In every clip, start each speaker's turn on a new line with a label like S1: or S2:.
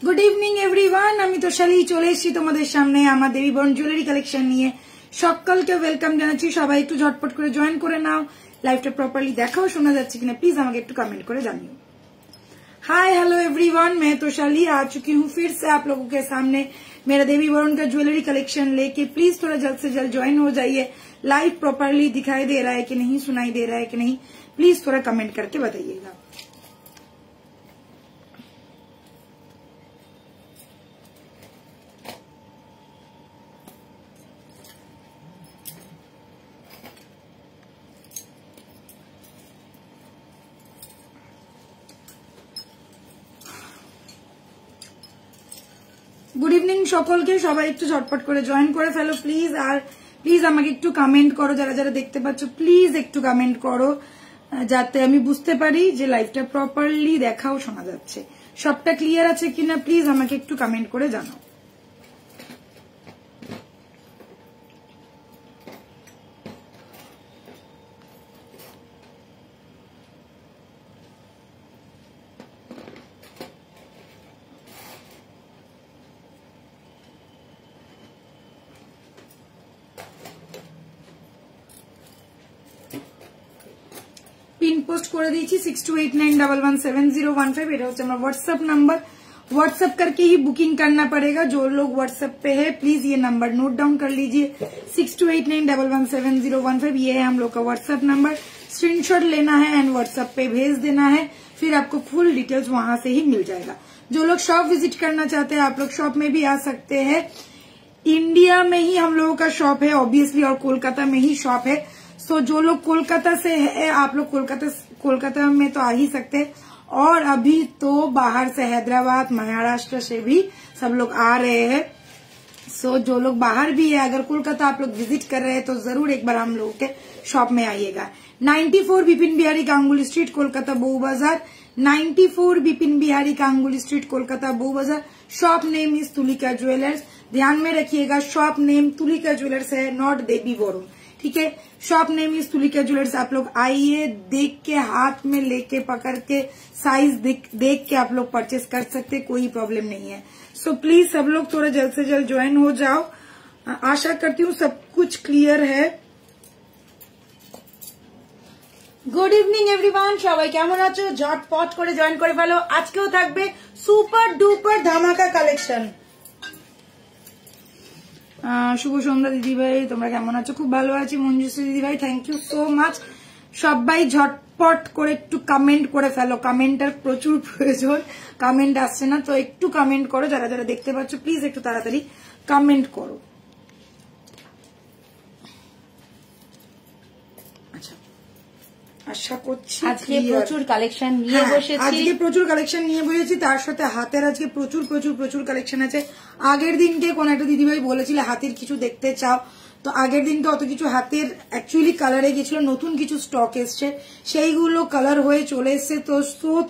S1: Good evening everyone আমি তোশালি চলে এসেছি তোমাদের সামনে আমার দেবী বরণ জুয়েলারি কালেকশন নিয়ে সকলকে ওয়েলকাম জানাচ্ছি সবাই একটু ঝটপট করে জয়েন করে নাও লাইভটা প্রপারলি দেখাও শোনা যাচ্ছে কিনা प्लीज আমাকে একটু কমেंट করে জানিও हाय हेलो एवरीवन मैं तोशाली आ चुकी हूँ फिर से आप लोगों के सामने मेरा देवी वरुण का ज्वेलरी कलेक्शन लेके प्लीज थोड़ा जल्द से जल्द ज्वाइन हो जाइए लाइव प्रॉपरली दिखाई दे रहा है कि नहीं सुनाई दे रहा है कि नहीं प्लीज थोड़ा कमेंट करके बताइएगा गुड इवनिंग सकलके सबाई एकटू झटपट करे जॉइन करे फेलो प्लिज और प्लिज आमाके एकटू कमेंट करो जारा जारा देखते पाচ্ছো प्लिज एकटू कमेंट करो যাতে আমি বুঝতে পারি যে লাইভটা প্রপারলি দেখাও শোনা যাচ্ছে সবটা ক্লিয়ার আছে কিনা প্লিজ আমাকে একটু কমেন্ট করে জানাও पिन पोस्ट कर दीजिए 6289117015 এটা হচ্ছে আমার व्हाट्सएप नंबर व्हाट्सएप करके ही बुकिंग करना पड़ेगा जो लोग व्हाट्सएप पे है प्लीज ये नंबर नोट डाउन कर लीजिए 6289117015 ये है हम लोग का व्हाट्सएप नंबर स्क्रीनशॉट लेना है एंड व्हाट्सएप पे भेज देना है फिर आपको फुल डिटेल्स वहां से ही मिल जाएगा जो लोग शॉप विजिट करना चाहते हैं आप लोग शॉप में भी आ सकते हैं इंडिया में ही हम लोगों का शॉप है ऑब्वियसली और कोलकाता में ही शॉप है सो जो लोग कोलकाता से है आप लोग कोलकाता में तो आ ही सकते हैं और अभी तो बाहर से हैदराबाद महाराष्ट्र से भी सब लोग आ रहे हैं सो जो लोग बाहर भी है अगर कोलकाता आप लोग विजिट कर रहे हैं तो जरूर एक बार हम लोगों के शॉप में आइएगा 94 बिपिन बिहारी गांगुली स्ट्रीट कोलकाता बऊ बाजार 94 बिपिन बिहारी गांगुली स्ट्रीट कोलकाता बऊ बाजार shop name is Tulika jewellers ध्यान में रखिएगा शॉप नेम तुलिका ज्वेलर्स है नॉट देवी वरुण ठीक है shop name is Tulika jewellers आप लोग आइए देख के हाथ में लेके पकड़ के साइज देख के आप लोग परचेस कर सकते कोई प्रॉब्लम नहीं है सो प्लीज सब लोग थोड़ा जल्द से जल्द ज्वाइन हो जाओ आशा करती हूँ सब कुछ क्लियर है गुड इवनिंग एवरीवन सबाई केमन आछो झटपट करे जॉइन करे फेलो आजकेও থাকবে सुपर डुपर धामाका कलेक्शन शुभ सन्ध्या दीदी भाई তোমরা কেমন আছো খুব ভালো আছি মঞ্জুশ্রী দিদি ভাই থ্যাংক ইউ সো মাচ সবাই ঝটপট করে একটু কমেন্ট করে ফেলো কমেন্টের প্রচুর প্রয়োজন কমেন্ট আসছে না তো একটু কমেন্ট করো যারা যারা দেখতে পাচ্ছ প্লিজ একটু তাড়াতাড়ি কমেন্ট করো আশা করছি
S2: আজকে প্রচুর কালেকশন নিয়ে বসেছি
S1: আজকে প্রচুর কালেকশন নিয়ে বসেছি তার সাথে হাতের আজকে প্রচুর প্রচুর প্রচুর কালেকশন আছে আগের দিনকে কোন একটা দিদিভাই বলেছিল হাতের কিছু দেখতে চাও তো আগের দিনকে অত কিছু হাতের অ্যাকচুয়ালি কালারে গিয়েছিল নতুন কিছু স্টক এসছে সেইগুলো কালার হয়ে চলে এসছে তো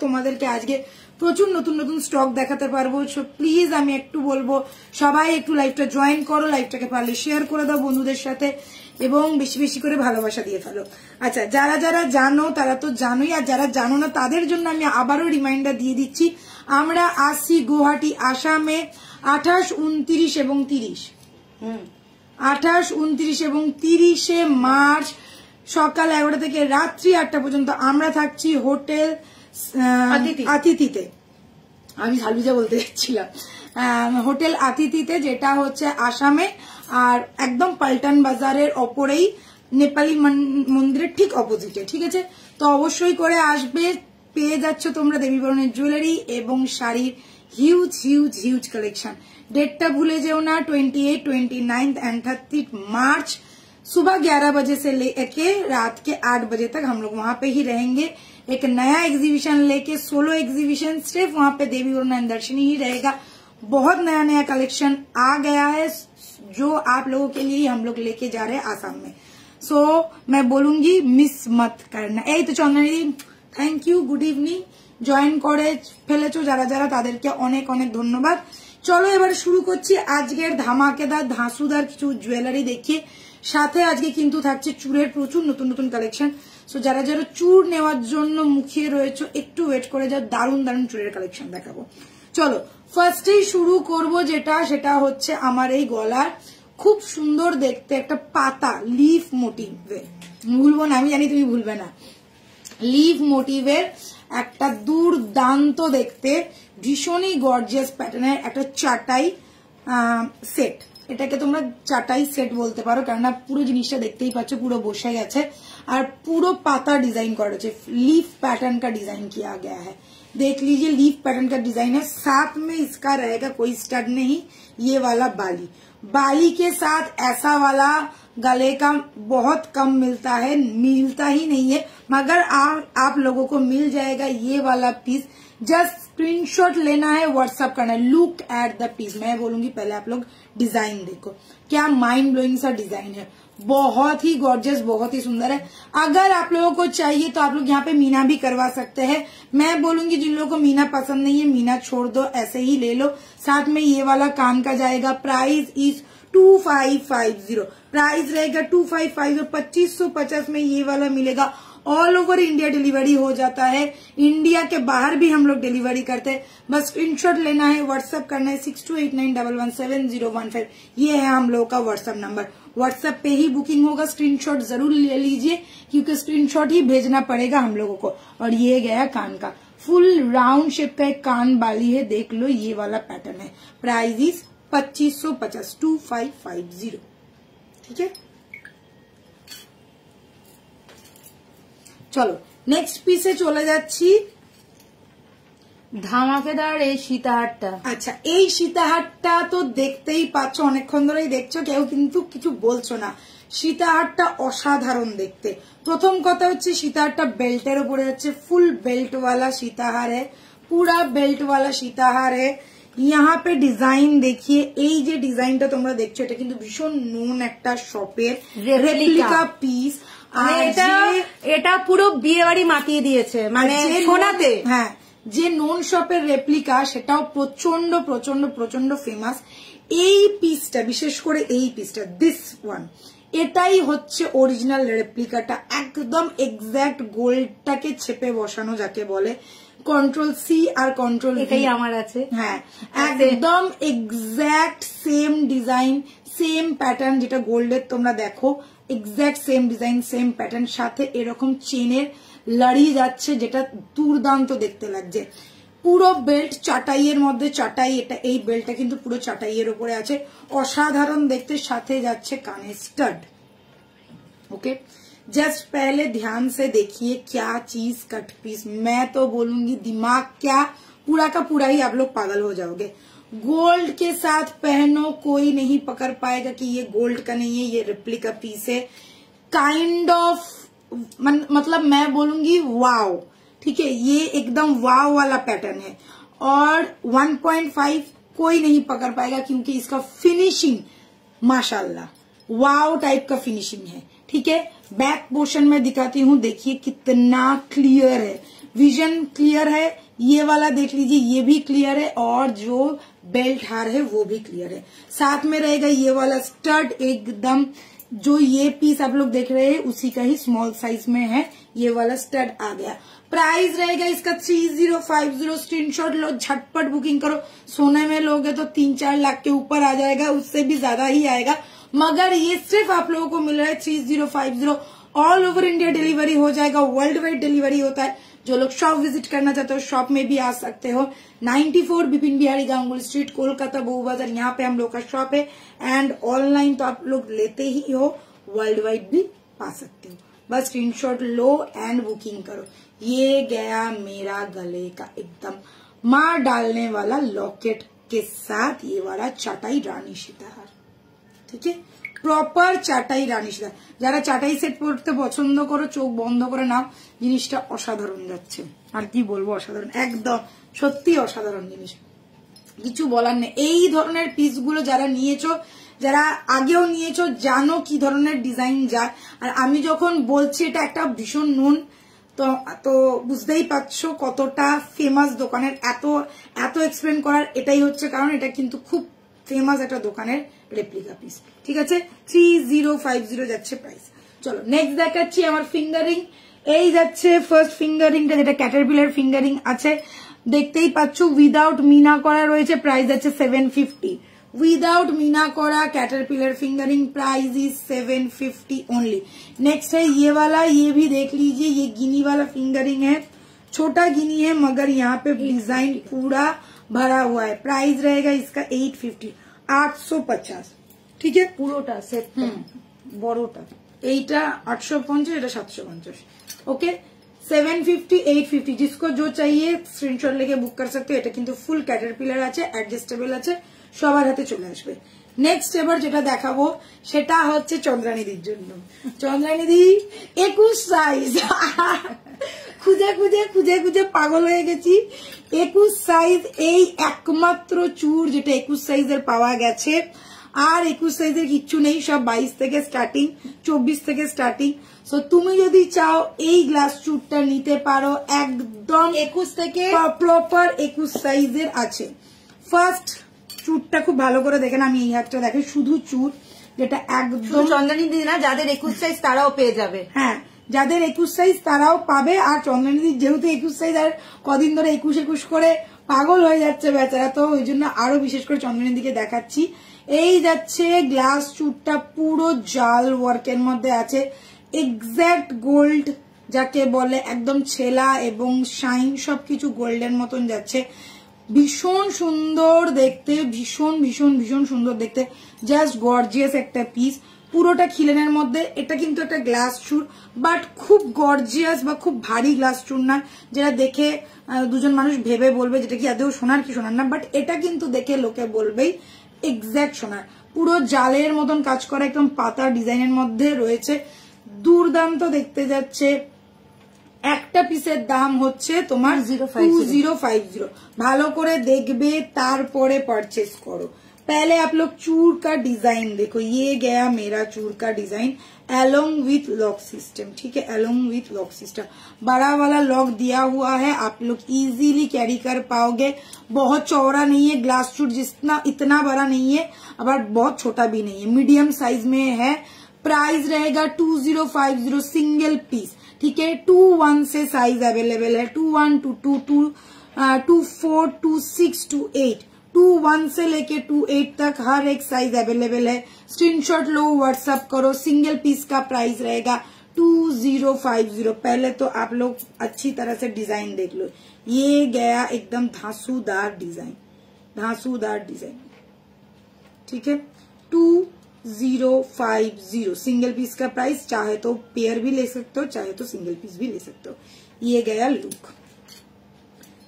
S1: তোমাদেরকে আজকে প্রচুর নতুন নতুন স্টক দেখাতে পারবো সো প্লিজ আমি একটু বলবো সবাই একটু লাইভটা জয়েন করো লাইভটাকে পারলে শেয়ার করে দাও বন্ধুদের সাথে এবং বেশি বেশি করে ভালোবাসা দিয়ে ফেলো আচ্ছা যারা যারা জানো তারা তো জানোই আর যারা জানো না তাদের জন্য আমি আবারও রিমাইন্ডার দিয়ে দিচ্ছি আমরা আসছি গুয়াহাটি আসামে 28, 29 এবং 30 28, 29 এবং 30 মার্চ সকাল 11টা থেকে রাত্রি 8টা পর্যন্ত আমরা থাকছি হোটেল আতিথিতে আমি সালবিজা বলতে যাচ্ছিলাম হোটেল আতিথিতে যেটা হচ্ছে আসামে আর একদম পাল্টান বাজারের ওপরেই নেপালি মন্দিরের ঠিক অপোজিটে ঠিক আছে তো অবশ্যই করে আসবে পেয়ে যাচ্ছ তোমরা দেবী বরণের জুয়েলারি এবং শাড়ির হিউজ হিউজ হিউজ কালেक्शन डेटটা भूले যেও ना 28, 29 एंड 30 मार्च सुबह 11 बजे से लेके रात के 8 बजे तक हम लोग वहां पे ही रहेंगे एक नया एग्जीबिशन लेके सोलो एग्जीबिशन सिर्फ वहां पे देवी वरुण एंड दर्शनी ही रहेगा बहुत नया नया कलेक्शन आ गया है जो आप लोगों के लिए हम लोग लेके जा रहे हैं आसाम में सो मैं बोलूंगी मिस मत करना এই তো চন্দনা দিদি thank you good evening join করে ফেলেছো যারা যারা তাদেরকে অনেক অনেক ধন্যবাদ চলো এবার শুরু করছি আজকের ধামাকেদার ধাঁসুদার কিছু জুয়েলারি দেখিয়ে সাথে আজকে কিন্তু থাকছে চুড়ের প্রচুর নতুন নতুন কালেকশন সো যারা যারা চুড় নেওয়ার জন্য মুখিয়ে রয়েছে একটু ওয়েট করে যাও দারুণ দারুণ চুড়ের কালেকশন দেখাবো চলো ফার্স্টেই শুরু করব যেটা, সেটা হচ্ছে আমার এই গলার খুব সুন্দর দেখতে একটা পাতা লিফ মোটিভে, ভুলবো না আমি জানি তুমি ভুলবে না, লিভ মোটিভের একটা দুর্দান্ত দেখতে ভীষণই গর্জিয়াস প্যাটার্নের একটা চাটাই সেট। এটাকে তোমরা চাটাই সেট বলতে পারো, কেননা পুরো জিনিসটা দেখতেই পাচ্ছ পুরো বসে গেছে আর পুরো পাতা डिजाइन करा है, लीफ पैटर्न का डिजाइन किया गया है। देख लीजिए लीफ पैटर्न का डिजाइन है, साथ में इसका रहेगा कोई स्टड नहीं, ये वाला बाली, बाली के साथ ऐसा वाला गले का बहुत कम मिलता है, मिलता ही नहीं है, मगर आप लोगों को मिल जाएगा ये वाला पीस। जस्ट स्क्रीनशॉट लेना है, व्हाट्सएप करना है, लुक एट द पीस। मैं बोलूंगी पहले आप लोग डिजाइन देखो, क्या माइंड ब्लोइंग सा डिजाइन है, बहुत ही गॉर्जियस, बहुत ही सुंदर है। अगर आप लोगों को चाहिए तो आप लोग यहाँ पे मीना भी करवा सकते हैं। मैं बोलूंगी जिन लोगों को मीना पसंद नहीं है मीना छोड़ दो, ऐसे ही ले लो। साथ में ये वाला कान का जाएगा, प्राइस इज 2550, प्राइस रहेगा 2550, 2550 में ये वाला मिलेगा। ऑल ओवर इंडिया डिलीवरी हो जाता है, इंडिया के बाहर भी हम लोग डिलीवरी करते हैं। बस स्क्रीनशॉट लेना है, व्हाट्सएप करना है 6289117015, ये है हम लोगों का व्हाट्सएप नंबर। व्हाट्सएप पे ही बुकिंग होगा, स्क्रीनशॉट जरूर ले लीजिए क्योंकि स्क्रीनशॉट ही भेजना पड़ेगा हम लोगों को। और ये गया कान का, फुल राउंड शेप का एक कान बाली है, देख लो ये वाला पैटर्न है। प्राइस इज 2550, 2550, ठीक है। চলো নেক্সট পিসে চলে যাচ্ছি,
S2: ধামাকেদার এই সীতাহারটা।
S1: আচ্ছা এই সীতাহারটা তো দেখতেই পাচ্ছ, অনেকক্ষণ ধরেই দেখছো, কেউ কিন্তু কিছু বলছো না। সীতাহারটা অসাধারণ দেখতে। প্রথম কথা হচ্ছে সীতাহারটা বেল্টের উপরে যাচ্ছে, ফুল বেল্ট वाला सीताहार है, पूरा बेल्ट वाला सीताहार है। यहाँ पे डिजाइन देखिए, এই যে ডিজাইনটা তোমরা দেখছো এটা কিন্তু ভীষণ নোন একটা শপের রেপ্লিকা পিস।
S2: এটা পুরো বিয়ে বাড়ি মাতিয়ে দিয়েছে, মানে সোনাতে।
S1: হ্যাঁ, যে নোন শপের রেপ্লিকা সেটাও প্রচন্ড প্রচন্ড প্রচন্ড ফেমাস। এই পিসটা, বিশেষ করে এই পিসটা, দিস ওয়ান, এটাই হচ্ছে অরিজিনাল রেপ্লিকাটা, একদম এক্সাক্ট গোল্ডটাকে ছেপে বসানো যাকে বলে। কন্ট্রোল সি আর কন্ট্রোল,
S2: এটাই আমার আছে।
S1: হ্যাঁ, একদম exact same design, same pattern, যেটা গোল্ডের তোমরা দেখো exact same design, same pattern, সাথে এরকম চেনের লড়ি যাচ্ছে, যেটা দুর্দান্ত দেখতে লাগছে। পুরো বেল্ট চাটাইয়ের মধ্যে, চাটাই এটা, এই বেল্টটা কিন্তু পুরো চাটাইয়ের উপরে আছে, অসাধারণ দেখতে। সাথে যাচ্ছে কানে স্টাড। ओके, जस्ट पहले ध्यान से देखिए क्या चीज कट पीस, मैं तो बोलूंगी दिमाग क्या, पूरा का पूरा ही आप लोग पागल हो जाओगे। गोल्ड के साथ पहनो, कोई नहीं पकड़ पाएगा कि ये गोल्ड का नहीं है, ये रेप्लिका पीस है। काइंड ऑफ मतलब मैं बोलूंगी वाव, ठीक है, ये एकदम वाव वाला पैटर्न है। और 1.5 कोई नहीं पकड़ पाएगा क्योंकि इसका फिनिशिंग माशाल्लाह वाव टाइप का फिनिशिंग है, ठीक है। बैक पोर्शन में दिखाती हूँ, देखिए कितना क्लियर है, विजन क्लियर है। ये वाला देख लीजिए, ये भी क्लियर है, और जो बेल्ट हार है वो भी क्लियर है। साथ में रहेगा ये वाला स्टड, एकदम जो ये पीस आप लोग देख रहे हैं उसी का ही स्मॉल साइज में है, ये वाला स्टड आ गया। प्राइस रहेगा इसका 3050, स्क्रीनशॉट लो, झटपट बुकिंग करो। सोने में लोगे तो 3-4 लाख के ऊपर आ जाएगा, उससे भी ज्यादा ही आएगा, मगर ये सिर्फ आप लोगों को मिल रहा है 3050। ऑल ओवर इंडिया डिलीवरी हो जाएगा, वर्ल्ड वाइड डिलीवरी होता है। जो लोग शॉप विजिट करना चाहते हो शॉप में भी आ सकते हो। 94 बिपिन बिहारी गांगुली स्ट्रीट, कोलकाता बहू बाजार, यहाँ पे हम लोग का शॉप है। एंड ऑनलाइन तो आप लोग लेते ही हो, वर्ल्ड वाइड भी पा सकते हो। बस स्क्रीनशॉट लो एंड बुकिंग करो। ये गया मेरा गले का एकदम मार डालने वाला लॉकेट के साथ ये वाला चाटाई रानी सीताहार, ठीक है, প্রপার চাটাই রানী সীতা। যারা চাটাই সেট পড়তে পছন্দ করো চোখ বন্ধ করে নাও, জিনিসটা অসাধারণ যাচ্ছে, আর কি বলবো, অসাধারণ, একদম সত্যি অসাধারণ জিনিস, কিছু বলার নেই। এই ধরনের পিসগুলো যারা নিয়েছো, যারা আগেও নিয়েছো, জানো কি ধরনের ডিজাইন যায়। আর আমি যখন বলছি এটা একটা ভীষণ নুন, তো বুঝতেই পারছো কতটা ফেমাস দোকানের। এত এক্সপ্লেন করার এটাই হচ্ছে কারণ, এটা কিন্তু খুব ফেমাস একটা দোকানের রেপ্লিকা পিস, ঠিক আছে। 3050 যাচ্ছে প্রাইস। চলো নেক্সট দেখাচ্ছি আমার ফিঙ্গারিং। এই যাচ্ছে ফার্স্ট ফিঙ্গারিংটা, যেটা ক্যাটারপিলার ফিঙ্গারিং আছে। দেখতেই পাচ্ছ উইদাউট মিনা করা রয়েছে, প্রাইস আছে 750। Without Meena Koda caterpillar fingering price is 750 only. Next है ये वाला, ये भी देख लीजिए, ये गिनी वाला फिंगरिंग है, छोटा गिनी है मगर यहाँ पे डिजाइन पूरा भरा हुआ है। प्राइस रहेगा इसका 850, 850। ठीक है,
S2: পুরোটা সেট বড়টা
S1: এইটা 850, এটা 750। ओके, 750, 850 जिसको जो चाहिए स्क्रीनशॉट लेके बुक कर सकते हो। এটা কিন্তু ফুল ক্যাটারপিলার আছে, অ্যাডজাস্টেবল আছে, সবার হাতে চলে আসবে। নেক্সট এবার যেটা দেখাবো সেটা হচ্ছে চন্দ্রানিধির জন্য। চন্দ্রানিধি 21 সাইজ খুঁজে খুঁজে খুঁজে খুঁজে পাগল হয়ে গেছি। 21 সাইজ এই একমাত্র চুর যেটা 21 সাইজের পাওয়া গেছে, আর 21 সাইজের কিচ্ছু নেই, সব 22 থেকে স্টার্টিং, 24 থেকে স্টার্টিং। সো তুমি যদি চাও এই গ্লাস চুরটা নিতে পারো, একদম 21 থেকে প্রপার 21 সাইজের আছে। ফার্স্ট চুরটা খুব ভালো করে দেখেন, আমি এই হাতটা দেখে শুধু চুর, যেটা একদম
S2: চন্দ্রানিধি না, যাদের 21 সাইজ তারাও পেয়ে যাবে।
S1: হ্যাঁ, যাদের 21 সাইজ তারাও পাবে। আর চন্দ্রানিধি যেহেতু 21 সাইজ, আর কদিন ধরে 21 করে পাগল হয়ে যাচ্ছে বেচারা, তো ওই জন্য আরো বিশেষ করে চন্দ্রানিধিকে দেখাচ্ছি। এই যাচ্ছে গ্লাস চুরটা, পুরো জাল ওয়ার্কের মধ্যে আছে, এক্সাক্ট গোল্ড যাকে বলে, একদম ছেলা এবং শাইন সবকিছু গোল্ডের মতন যাচ্ছে। ভীষণ সুন্দর দেখতে, ভীষণ ভীষণ ভীষণ সুন্দর দেখতে, জাস্ট গর্জিয়াস একটা পিস, পুরোটা খিলেনের মধ্যে। এটা কিন্তু একটা গ্লাস চুর, বাট খুব গর্জিয়াস বা খুব ভারী গ্লাস চুর না, যেটা দেখে দুজন মানুষ ভেবে বলবে যেটা কি আদৌ সোনার কি সোনার না, বাট এটা কিন্তু দেখে লোকে বলবেই এক্সাক্ট সোনার। পুরো জালের মতন কাজ করা, একদম পাতা ডিজাইনের মধ্যে রয়েছে, দুর্দান্ত দেখতে যাচ্ছে। একটা পিসের দাম হচ্ছে তোমার 2050। ভালো করে দেখবে তারপরে পারচেস করো। पहले आप लोग चूर का डिजाइन देखो, ये गया मेरा चूर का design along with lock system. ठीक है, अलोंग विथ लॉक सिस्टम, बड़ा वाला लॉक दिया हुआ है, आप लोग इजीली कैरी कर पाओगे। बहुत चौड़ा नहीं है ग्लास चूर, जितना इतना बड़ा नहीं है, अब बहुत छोटा भी नहीं है, मीडियम साइज में है। प्राइस रहेगा 2050 सिंगल पीस। ठीक है, 21 से साइज अवेलेबल है, 21, 22, 24, 26, 28, 21 से लेके 28 तक हर एक साइज अवेलेबल है। स्क्रीनशॉट लो, व्हाट्सएप करो। सिंगल पीस का प्राइस रहेगा 2050। पहले तो आप लोग अच्छी तरह से डिजाइन देख लो, ये गया एकदम धांसूदार डिजाइन, धांसूदार डिजाइन। ठीक है, 2050 सिंगल पीस का प्राइस। चाहे तो पेयर भी ले सकते हो, चाहे तो सिंगल पीस भी ले सकते हो। ये गया लुक।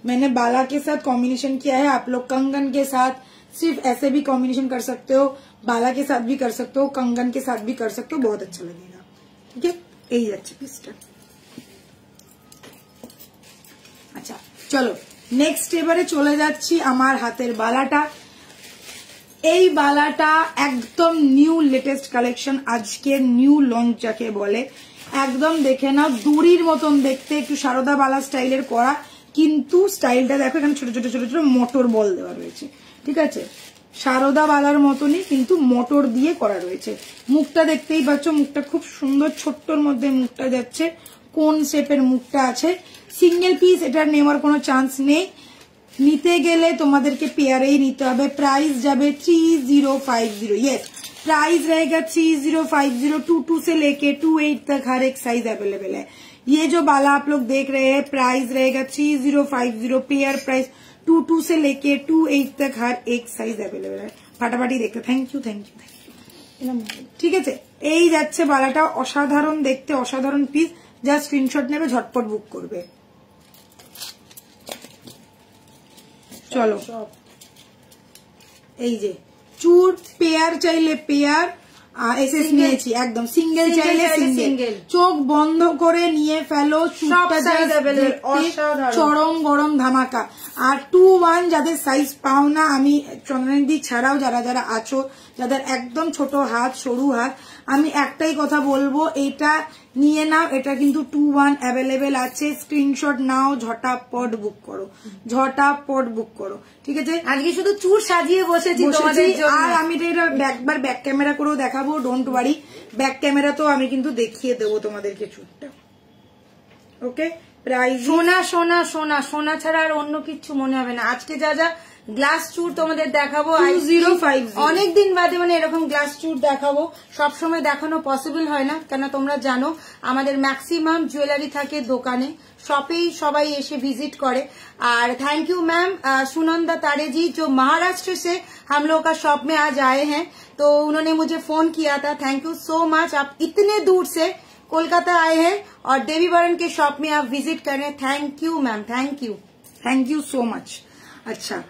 S1: मैंने बाला के साथ कॉम्बिनेशन किया है, आप लोग कंगन के साथ सिर्फ ऐसे भी कॉम्बिनेशन कर सकते हो, बाला के साथ भी कर सकते हो, कंगन के साथ भी कर सकते हो, बहुत अच्छा लगेगा। ठीक है, यही अच्छी पिस्टल। अच्छा चलो नेक्स्ट এবারে চলে যাচ্ছি আমার হাতের বালাটা। এই বালাটা একদম নিউ লেটেস্ট কালেকশন, আজকে নিউ লঞ্চ যাকে বলে, একদম দেখে নাও, দড়ির মতন দেখতে, একটু সারদা বালা স্টাইলের করা, কিন্তু স্টাইলটা দেখো, এখানে ছোট ছোট ছোট ছোট মোটর বল দেওয়া রয়েছে। ঠিক আছে, সারদা বালার মতনই কিন্তু মোটর দিয়ে করা রয়েছে। মুখটা দেখতেই পাচ্ছ, মুখটা খুব সুন্দর, ছোট্টর মধ্যে মুখটা যাচ্ছে, কোন শেপের মুখটা আছে। সিঙ্গেল পিস এটার নেওয়ার কোনো চান্স নেই, নিতে গেলে তোমাদেরকে পেয়ারেই নিতে হবে। प्राइस যাবে 3050। यस, प्राइस रहेगा 3050। 22 से लेके 28 तक हर एक साइज अवेलेबल है। ये जो बाला आप लोग देख रहे हैं, प्राइस रहेगा 3050। पेयर प्राइस 22 से लेके 28 तक हर एक साइज अवेलेबल है। फाटाफाटी देखते, thank you thank you thank you. ঠিক আছে, এই যাচ্ছে বালাটা, অসাধারণ দেখতে, অসাধারণ পিস। যা স্ক্রিনশট নেবে ঝটপট বুক করবে। চলো, এই যে চুর, পেয়ার চাইলে পেয়ার, এসে নিয়েছি, একদম সিঙ্গেল চাইলে সিঙ্গেল। চোখ বন্ধ করে নিয়ে ফেলো, চরম গরম ধামাকা। আর 21 যাদের সাইজ পাও না, আমি চন্দ্রানিধি ছাড়াও যারা যারা আছো, যাদের একদম ছোট হাত, সরু হাত, আমি একটাই কথা বলবো, এটা নিয়ে নাও, এটা কিন্তু 21 অ্যাভেলেবেল আছে। স্ক্রিনশট নাও, ঝটাপট বুক করো, ঝটাপট বুক করো। ঠিক আছে,
S2: আজকে শুধু চুর সাজিয়ে বসেছি তোমাদের জন্য।
S1: আর আমি এটা একবার ব্যাক ক্যামেরা করেও দেখাবো, ডোন্ট ওয়ারি, ব্যাক ক্যামেরা তো আমি কিন্তু দেখিয়ে দেবো তোমাদেরকে চুরটা। ওকে, প্রাইস
S2: সোনা সোনা সোনা সোনা ছাড়া আর অন্য কিছু মনে হবে না। আজকে যা যা গ্লাস চুর তোমাদের দেখাবো
S1: 2050
S2: অনেকদিন বাদে মানে এরকম গ্লাস চুর দেখাবো, সবসময় দেখানো পসিবল হয় না, কেন তোমরা জানো আমাদের ম্যাক্সিমাম জুয়েলারি থাকে দোকানে, শপেই সবাই এসে ভিজিট করে। और थैंक यू मैम सुनंदा तारे जी जो महाराष्ट्र से हम लोग का शॉप में आज आए हैं, तो उन्होंने मुझे फोन किया था। थैंक यू सो मच, आप इतने दूर से कोलकाता आए हैं और देवी बरन के शॉप में आप विजिट कर रहे हैं। Thank you ma'am,
S1: thank you so much. अच्छा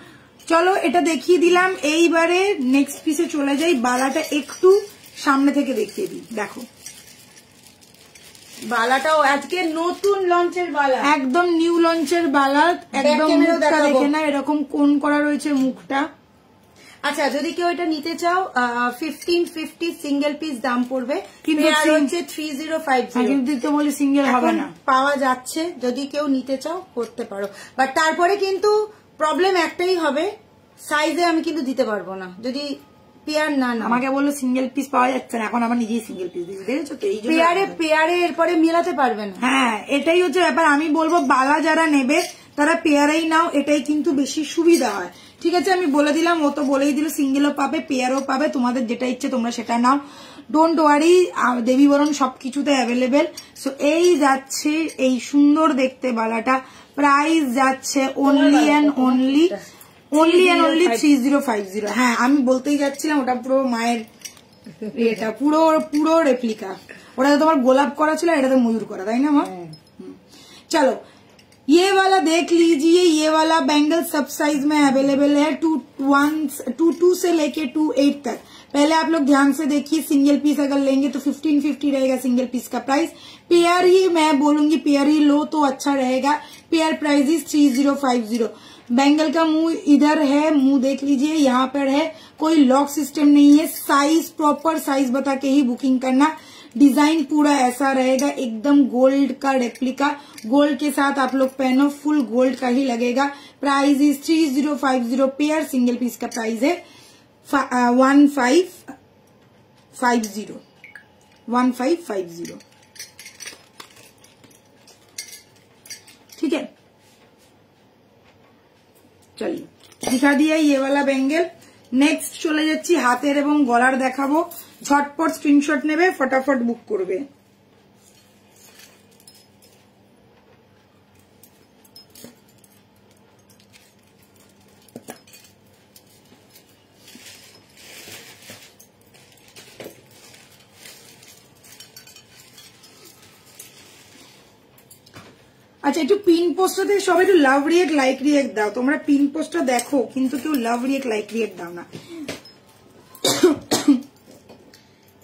S1: চলো এটা দেখিয়ে দিলাম, এইবারে নেক্সট পিসে চলে যাই। বালাটা একটু সামনে থেকে দেখিয়ে দিই, দেখো
S2: বালাটাও আজকে নতুন লঞ্চের বালা,
S1: একদম নিউ লঞ্চের বালা, একদম মুখটা দেখে না এরকম কোন করা রয়েছে মুখটা।
S2: আচ্ছা যদি কেউ এটা নিতে চাও 1550 সিঙ্গেল পিস দাম পড়বে,
S1: কিন্তু
S2: হচ্ছে 3050।
S1: কিন্তু তো বলি সিঙ্গেল হবে না,
S2: পাওয়া যাচ্ছে, যদি কেউ নিতে চাও করতে পারো, বাট তারপরে কিন্তু প্রবলেম একটাই হবে, সাইজে আমি কিন্তু দিতে পারবো না যদি পেয়ার না।
S1: আমাকে বললো সিঙ্গেল পিস পাওয়া যাচ্ছে না, এখন আমার নিজেই সিঙ্গেল পিস দিয়েছি, দেখেছো তো? এই
S2: পেয়ারে এরপরে মেলাতে পারবে না।
S1: হ্যাঁ এটাই হচ্ছে ব্যাপার। আমি বলবো বালা যারা নেবে তারা পেয়ারেই নাও, এটাই কিন্তু বেশি সুবিধা হয়। ঠিক আছে আমি বলে দিলাম, ও তো বলেই দিল সিঙ্গেলও পাবে পেয়ারও পাবে, তোমাদের যেটা ইচ্ছে তোমরা সেটা নাও, ডোন্ট ওয়ারি, দেবী বরণ সবকিছুতে অ্যাভেলেবেল। সো এই যাচ্ছে এই সুন্দর দেখতে বালাটা, প্রাইস যাচ্ছে অনলি অ্যান্ড অনলি 3050। হ্যাঁ আমি বলতেই যাচ্ছিলাম ওটা পুরো মায়ের, এটা পুরো পুরো রেপ্লিকা, ওটাতে তোমার গোলাপ করা ছিল, এটাতে ময়ূর করা, তাই না মা? चलो ये वाला देख लीजिए, ये वाला बैंगल सब साइज में अवेलेबल है, 2 से लेके 28 तक। पहले आप लोग ध्यान से देखिए, सिंगल पीस अगर लेंगे तो 1550 रहेगा सिंगल पीस का प्राइस। पेयर ही मैं बोलूंगी, पेयर ही लो तो अच्छा रहेगा। Pair price is 3050। बैंगल का मुंह इधर है, मुंह देख लीजिए, यहाँ पर है, कोई लॉक सिस्टम नहीं है, साइज प्रॉपर साइज बता के ही बुकिंग करना। डिजाइन पूरा ऐसा रहेगा, एकदम गोल्ड का रेप्लिका, गोल्ड के साथ आप लोग पहनो, फुल गोल्ड का ही लगेगा। Price is 3050। Pair single piece का प्राइस है 1550। ठीक है चलिए दिखा दिया ये वाला बैंगल। नेक्स्ट चले যাচ্ছি হাতের এবং গলার দেখাবো, ঝটপট স্ক্রিনশট নেবে, ফটাফট বুক করবে। আচ্ছা একটু পিন পোস্টটাতে সবাই একটু লাভ রিয়েক্ট লাইক রিয়েক্ট দাও, তোমরা পিন পোস্টটা দেখো কিন্তু কেউ লাভ রিয়েক্ট লাইক রিয়েক্ট দাও না।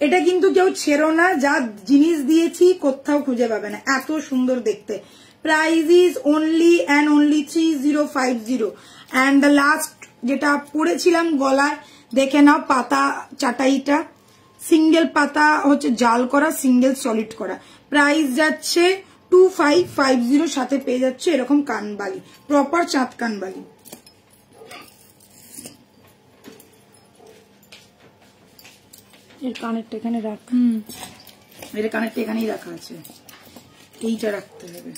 S1: এটা কিন্তু কেউ ছেড়ো না, যা জিনিস দিয়েছি কোথাও খুঁজে পাবে না, এত সুন্দর দেখতে। Price is only and only 3050। And the last যেটা পরেছিলাম গলায় দেখে নাও, পাতা চাটাইটা সিঙ্গেল পাতা হচ্ছে জাল করা, সিঙ্গেল সলিড করা। প্রাইস যাচ্ছে 2550, সাথে পেয়ে যাচ্ছে এরকম কানবালি, প্রপার চাঁদ কানবালি। এর কানেরটা এখানে রাখ, এর কানেরটা এখানেই রাখা আছে, এইটা রাখতে হবে।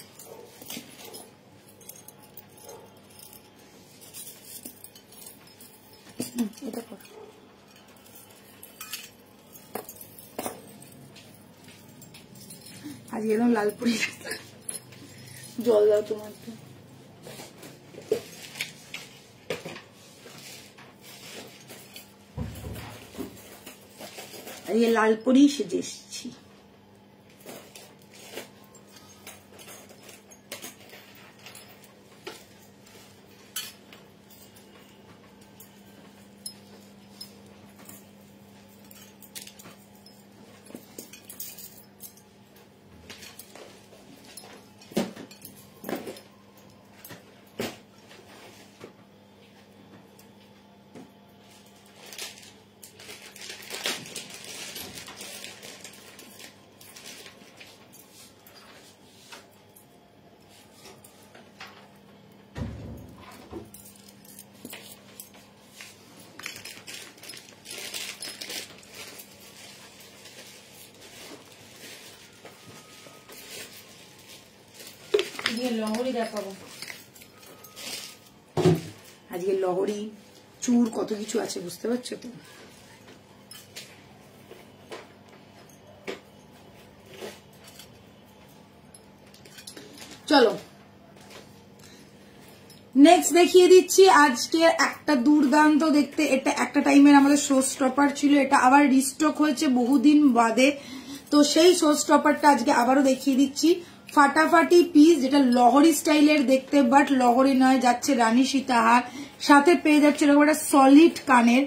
S1: এটা কর, আজ এরকম লাল পরি জল দাও তোমার তো। আর ये লাল পরি সেজে এসেছি।
S2: আজকে লহরি দেখাবো,
S1: আজকে লহরি চুর কত কিছু আছে বুঝতে পারছো তো। চলো নেক্সট দেখিয়ে দিচ্ছি আজকে একটা দুর্দান্ত দেখতে, এটা একটা টাইমের আমাদের শো স্টপার ছিল, এটা আবার রিস্টক হয়েছে বহুদিন বাদে, তো সেই শো স্টপারটা আজকে আবারও দেখিয়ে দিচ্ছি। ফাটাফাটি পিস, যেটা লহরি স্টাইলের দেখতে, বাট লহরি নয়, যাচ্ছে রানী সীতাহার, সাথে পেয়ে যাচ্ছে এরকম একটা সলিড কানের।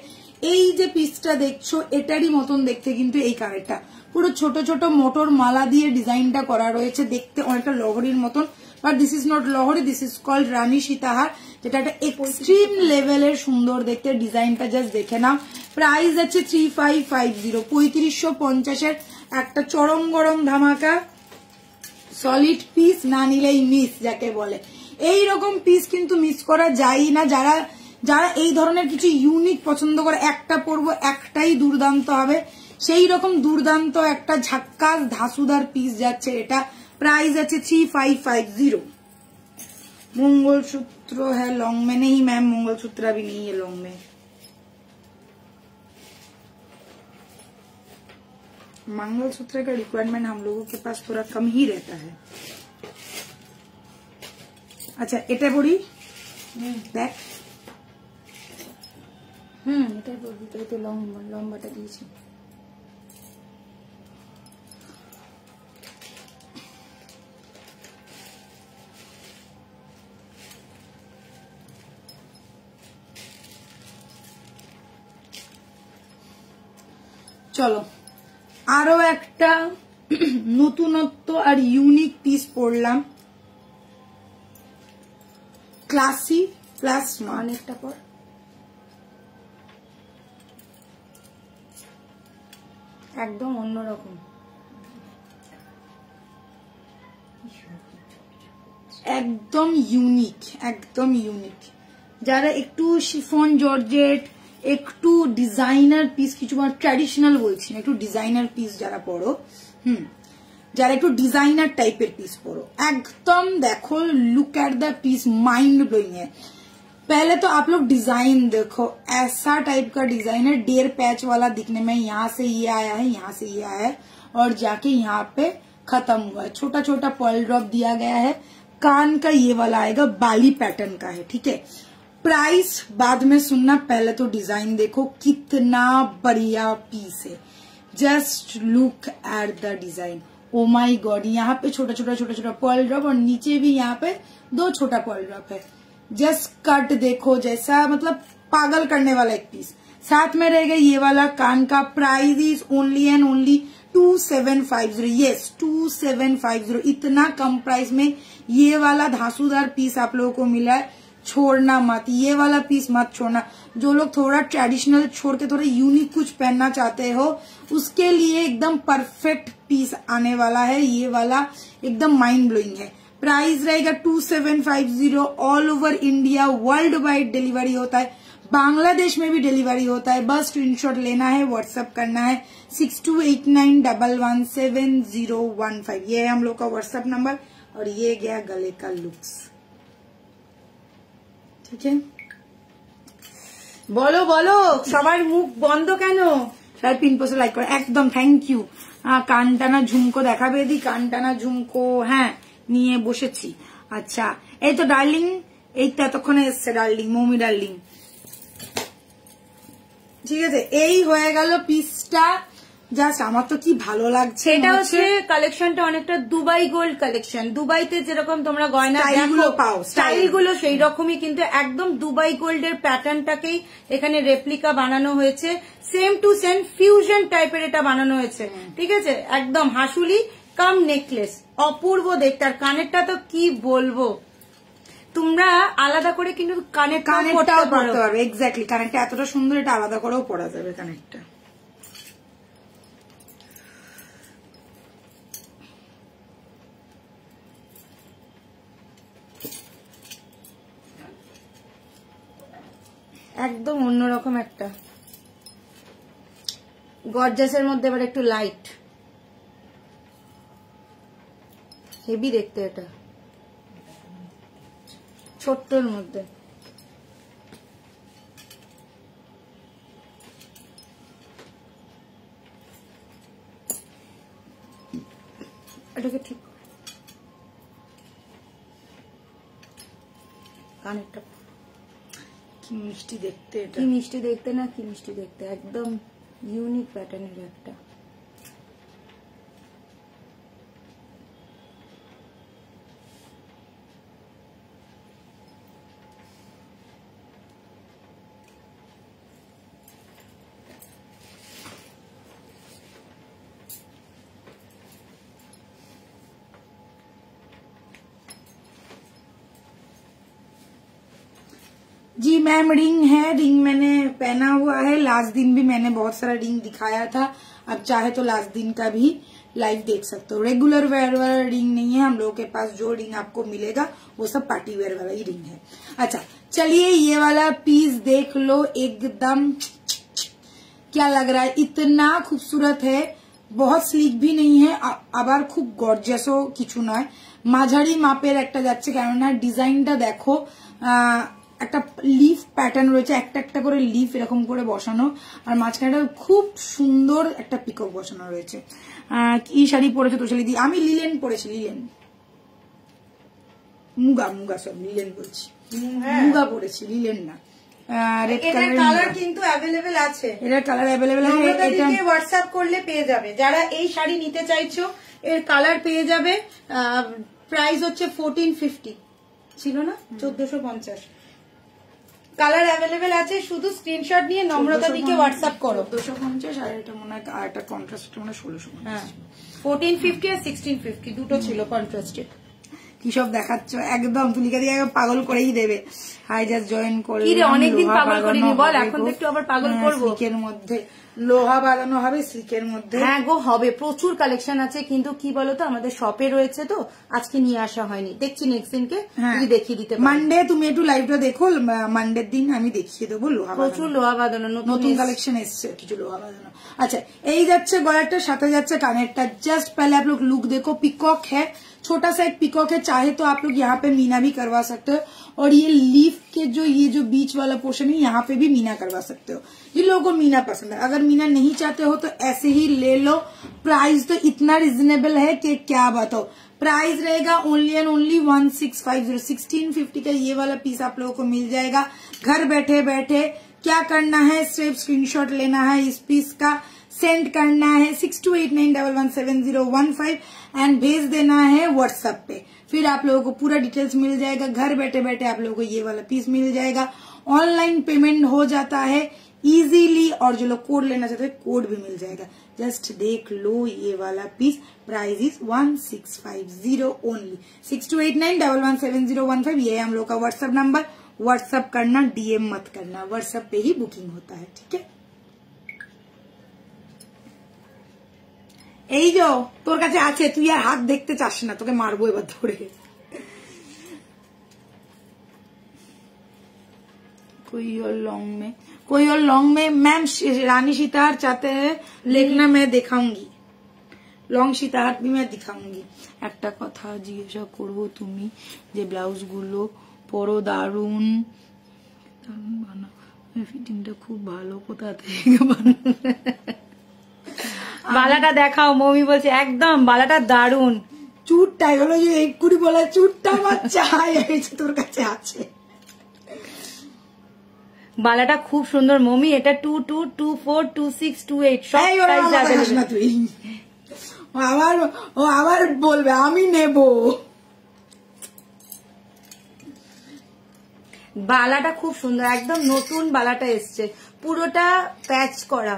S1: এই যে পিসটা দেখছো এটারই মতন দেখতে কিন্তু এই কানেরটা, পুরো ছোট ছোট মোটর মালা দিয়ে ডিজাইনটা করা রয়েছে, দেখতে অনেকটা লহরির মতন, বাট দিস ইজ নট লহরি, this is called Rani Sitahar, যেটা একটা এক্সট্রিম লেভেলের সুন্দর দেখতে। ডিজাইনটা জাস্ট দেখে নাও। প্রাইস আছে 3550, 3550 একটা চরম গরম ধামাকা সলিড পিস, না নিলেই মিস যাকে বলে। এইরকম পিস কিন্তু মিস করা যায় না। যারা যারা এই ধরনের কিছু ইউনিক পছন্দ করে, একটা পরবো একটাই দুর্দান্ত হবে, সেই রকম দুর্দান্ত একটা ঝাক্কাস ধাসুদার পিস যাচ্ছে এটা। प्राइस আছে 3550। मंगलसूत्र है लॉन्ग में नहीं मैम, मंगलसूत्र भी नहीं है लॉन्ग में। मंगलसूत्र का रिक्वायरमेंट हम लोगों के पास थोड़ा कम ही रहता है। अच्छा এটা পড়ি দেখ,
S2: এটাই পড়বি, তাই তো লম্বাটা দিয়েছি।
S1: চলো আরো একটা নতুনত্ব আর ইউনিক পিস পড়লাম, ক্লাসি প্লাস অনেকটা পর।
S2: একদম অন্যরকম,
S1: একদম ইউনিক, একদম ইউনিক। যারা একটু শিফন জর্জেট, একটু ডিজাইনার পিস, কিছু ট্র্যাডিশনাল বলছি না, একটু ডিজাইনার পিস যারা পড়ো, যারা একটু डिजाइनर टाइपेर पीस पढ़ो, एकदम देखो look at the piece, mind blowing है। पहले तो आप लोग डिजाइन देखो, ऐसा टाइप का डिजाइन है, डेयर पैच वाला दिखने में, यहाँ से ये आया है, यहाँ से ये आया है और जाके यहाँ पे खत्म हुआ है। छोटा छोटा पर्ल ड्रॉप दिया गया है, कान का ये वाला आएगा, बाली पैटर्न का है, ठीक है। प्राइस बाद में सुनना, पहले तो डिजाइन देखो कितना बढ़िया पीस है। Just look at the design, oh my god. यहाँ पे छोटा छोटा छोटा छोटा पर्ल ड्रॉप और नीचे भी यहाँ पे 2 छोटा पर्ल ड्रॉप है। जस्ट कट देखो, जैसा मतलब पागल करने वाला एक पीस। साथ में रहेगा ये वाला कान का। Price is only and only 2750। Yes 2750, इतना कम प्राइस में ये वाला धांसूदार पीस आप लोगों को मिला है। छोड़ना मत, ये वाला पीस मत छोड़ना। जो लोग थोड़ा ट्रेडिशनल छोड़ के थोड़ा यूनिक कुछ पहनना चाहते हो, उसके लिए एकदम परफेक्ट पीस आने वाला है। ये वाला एकदम माइंड ब्लोइंग है। प्राइस रहेगा 2750। All over India world wide delivery होता है, बांग्लादेश में भी डिलीवरी होता है। बस स्क्रीनशॉट लेना है, व्हाट्सएप करना है 6289117015। ये है हम लोग का व्हाट्सएप नंबर और ये गया गले का लुक्स, ठीक है।
S2: বলো বলো, সবার মুখ বন্ধ কেন?
S1: সবাই পিন পোস্টে লাইক করে, একদম থ্যাংক ইউ। কানটানা ঝুমকো দেখাবে দি, কানটানা ঝুমকো হ্যাঁ নিয়ে বসেছি। আচ্ছা এই তো ডার্লিং, এই তো এতক্ষণে এসছে ডার্লিং, মৌমি ডার্লিং, ঠিক আছে। এই হয়ে গেল পিসটা, জাস্ট আমার তো কি ভালো লাগছে।
S2: এটা হচ্ছে কালেকশনটা অনেকটা দুবাই গোল্ড কালেকশন। দুবাইতে যেরকম তোমরা গয়না
S1: পাও,
S2: স্টাইল গুলো সেই রকমই, কিন্তু একদম দুবাই গোল্ডের প্যাটার্নটাকেই এখানে রেপ্লিকা বানানো হয়েছে। সেম টু সেম ফিউশন টাইপের এটা বানানো হয়েছে, ঠিক আছে। একদম হাসুলি কাম নেকলেস, অপূর্ব দেখতে। আর কানেরটা তো কি বলবো, তোমরা আলাদা করে কিন্তু কানেরটাও পড়তে পারবে।
S1: এক্স্যাক্টলি, কানেরটা এতটা সুন্দর, এটা আলাদা করেও পরা যাবে কানেরটা।
S2: একদম অন্যরকম একটা গর্জাসের মধ্যে এবার একটু লাইট, হেভি দেখতে এটা। ছোট্টর মধ্যে। এটাকে ঠিক কানেরটা
S1: কি মিষ্টি দেখতে, এটা
S2: কি মিষ্টি দেখতে না, কি মিষ্টি দেখতে, একদম ইউনিক প্যাটার্নের একটা।
S1: जी मैम रिंग है, रिंग मैंने पहना हुआ है। लास्ट दिन भी मैंने बहुत सारा रिंग दिखाया था, अब चाहे तो लास्ट दिन का भी लाइव देख सकते हो। रेगुलर वेयर वाला रिंग नहीं है हम लोगों के पास, जो रिंग आपको मिलेगा वो सब पार्टी वेयर वाला ही रिंग है। अच्छा चलिए ये वाला पीस देख लो, एकदम क्या लग रहा है, इतना खूबसूरत है, बहुत स्लिक भी नहीं है আবার খুব গর্জিয়াসও কিছু নয়, মাঝারি মাপের একটা যাচ্ছে। কেননা ডিজাইনটা দেখো, একটা লিফ প্যাটার্ন রয়েছে, একটা একটা করে লিফ এরকম করে বসানো, আর মাঝখানে খুব সুন্দর একটা পিকক বসানো রয়েছে। কি শাড়ি পরেছে তোষালিদি? আমি লিলেন পরেছি, লিলেন মুগা, মুগা সব লিলেন বলছি, মুগা পরেছি, লিলেন না।
S2: এটার কালার কিন্তু অ্যাভেলেবেল আছে,
S1: এটার কালার অ্যাভেলেবেল আছে,
S2: এটা হোয়াটসঅ্যাপ করলে পেয়ে যাবে। যারা এই শাড়ি নিতে চাইছো এর কালার পেয়ে যাবে। প্রাইস হচ্ছে 1450 ছিল না, 1450। কালার অ্যাভেলেবেল আছে, শুধু স্ক্রিনশট নিয়ে নম্রতা দিকে হোয়াটসঅ্যাপ করো।
S1: 1450 আর এটা মনে হয় আর একটা কন্ট্রাস্ট মনে হয় 1650।
S2: হ্যাঁ 1450 আর 1650 দুটো ছিল কন্ট্রাস্টে।
S1: কি সব দেখাচ্ছ, একদম তুলিকা দিয়ে পাগল করেই দেবে। হাই জাস্ট জয়েন করে
S2: অনেকদিন পাগল করিনি বল, এখন একটু আবার পাগল করবো।
S1: সিল্কের মধ্যে লোহা বাঁধানো হবে, সিল্কের মধ্যে।
S2: হ্যাঁ গো হবে, প্রচুর কালেকশন আছে, কিন্তু কি বলতো আমাদের শপে রয়েছে তো আজকে নিয়ে আসা হয়নি, দেখছি নেক্সট দিনকে দেখিয়ে দিতে।
S1: মানডে তুমি একটু লাইভটা দেখো, মানডের দিন আমি দেখিয়ে দেবো লোহা,
S2: প্রচুর লোহা বাঁধানো
S1: নতুন কালেকশন এসছে, কিছু লোহা বাঁধানো। अच्छा यही যাচ্ছে গলাটা, সাথে যাচ্ছে কানেরটা। जस्ट पहले आप लोग लुक देखो, पिकॉक है, छोटा सा एक पिकॉक है, चाहे तो आप लोग यहाँ पे मीना भी करवा सकते हो, और ये लीफ के ये जो बीच वाला पोर्शन है यहाँ पे भी मीना करवा सकते हो, जिन लोगों को मीना पसंद है। अगर मीना नहीं चाहते हो तो ऐसे ही ले लो। प्राइस तो इतना रिजनेबल है कि क्या बताओ। प्राइस रहेगा ओनली एंड ओनली 1650। 1650 का ये वाला पीस आप लोगों को मिल जाएगा। घर बैठे बैठे क्या करना है, सिर्फ स्क्रीनशॉट लेना है इस पीस का, सेंड करना है 6289117015 एंड भेज देना है व्हाट्सएप पे। फिर आप लोगों को पूरा डिटेल्स मिल जाएगा। घर बैठे बैठे आप लोगों को ये वाला पीस मिल जाएगा। ऑनलाइन पेमेंट हो जाता है इजीली, और जो लोग कोड लेना चाहते हैं कोड भी मिल जाएगा। जस्ट देख लो ये वाला पीस। Price is 1650 only. 6289117015 ये है हम लोग का व्हाट्सएप नंबर। व्हाट्सएप करना, डीएम मत करना, व्हाट्सएप पे ही बुकिंग होता है, ठीक है। এই যে তোর কাছে আছে, তুই আর হাত দেখতে চাস না, তোকে মারবো এবার ধরে। कोई और लॉन्ग में मैम रानी सीताहार चाहते हैं लेखना, मैं दिखाऊंगी লং সীতাহার भी मैं दिखाऊंगी। একটা কথা জিজ্ঞাসা করবো, তুমি যে ব্লাউজ গুলো পরো দারুন বানাও, ফিটিংটা খুব ভালো, কোথা থেকে বানাও?
S2: বালাটা দেখাও, মমি বলছে একদম বালাটা দারুন।
S1: চুটটা এগুলো যে এক্ষুনি বলা, চুটটা আমার চাই, তোর কাছে আছে।
S2: বালাটা খুব সুন্দর মমি, এটা 22, 24, 26, 28 সব প্রাইস আছে না।
S1: তুই ও আবার বলবে আমি নেব।
S2: বালাটা খুব সুন্দর, একদম নতুন বালাটা এসছে, পুরোটা প্যাচ করা।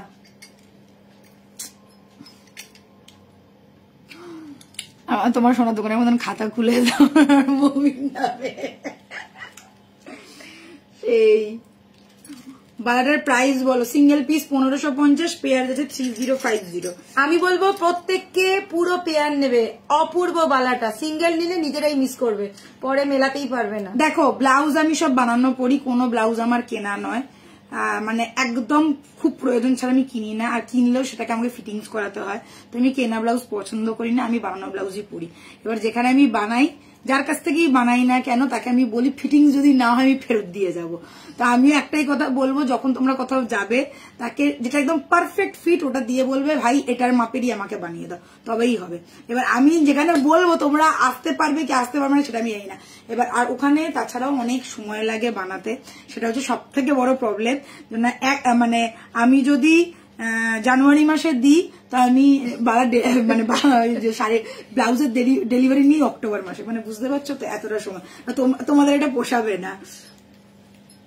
S1: তোমার সোনার দোকানের মতন খাতা খুলে দাও মমির নামে। এই বালাটার প্রাইস বলো। সিঙ্গেল পিস 1550, পেয়ার আছে 3050।
S2: আমি বলবো প্রত্যেককে পুরো পেয়ার নেবে। অপূর্ব বালাটা, সিঙ্গেল নিলে নিজেরাই মিস করবে, পরে মেলাতেই পারবে না।
S1: দেখো ব্লাউজ আমি সব বানানো পরি, কোনো ব্লাউজ আমার কেনা নয়, মানে একদম খুব প্রয়োজন ছাড়া আমি কিনি না, আর কিনলেও সেটাকে আমাকে ফিটিংস করাতে হয়, তো আমি কেনা ব্লাউজ পছন্দ করি না, আমি বানানো ব্লাউজই পরি। এবার যেখানে আমি বানাই যার কাছ থেকেই বানাই না কেন তাকে আমি বলি ফিটিংস যদি না হয় আমি ফেরত দিয়ে যাব। তা আমি একটাই কথা বলবো, যখন তোমরা কোথাও যাবে তাকে যেটা একদম পারফেক্ট ফিট ওটা দিয়ে বলবে ভাই এটার মাপেরই আমাকে বানিয়ে দাও, তবেই হবে। এবার আমি যেখানে বলবো তোমরা আসতে পারবে কি আসতে পারবে না সেটা আমি জানি না। এবার আর ওখানে তাছাড়াও অনেক সময় লাগে বানাতে, সেটা হচ্ছে সব থেকে বড় প্রবলেম। মানে আমি যদি জানুয়ারি মাসে দিই তো আমি মানে ব্লাউজের ডেলিভারি নিই অক্টোবর মাসে, মানে বুঝতে পারছো তো এতটা সময় তোমাদের এটা পোষাবে না।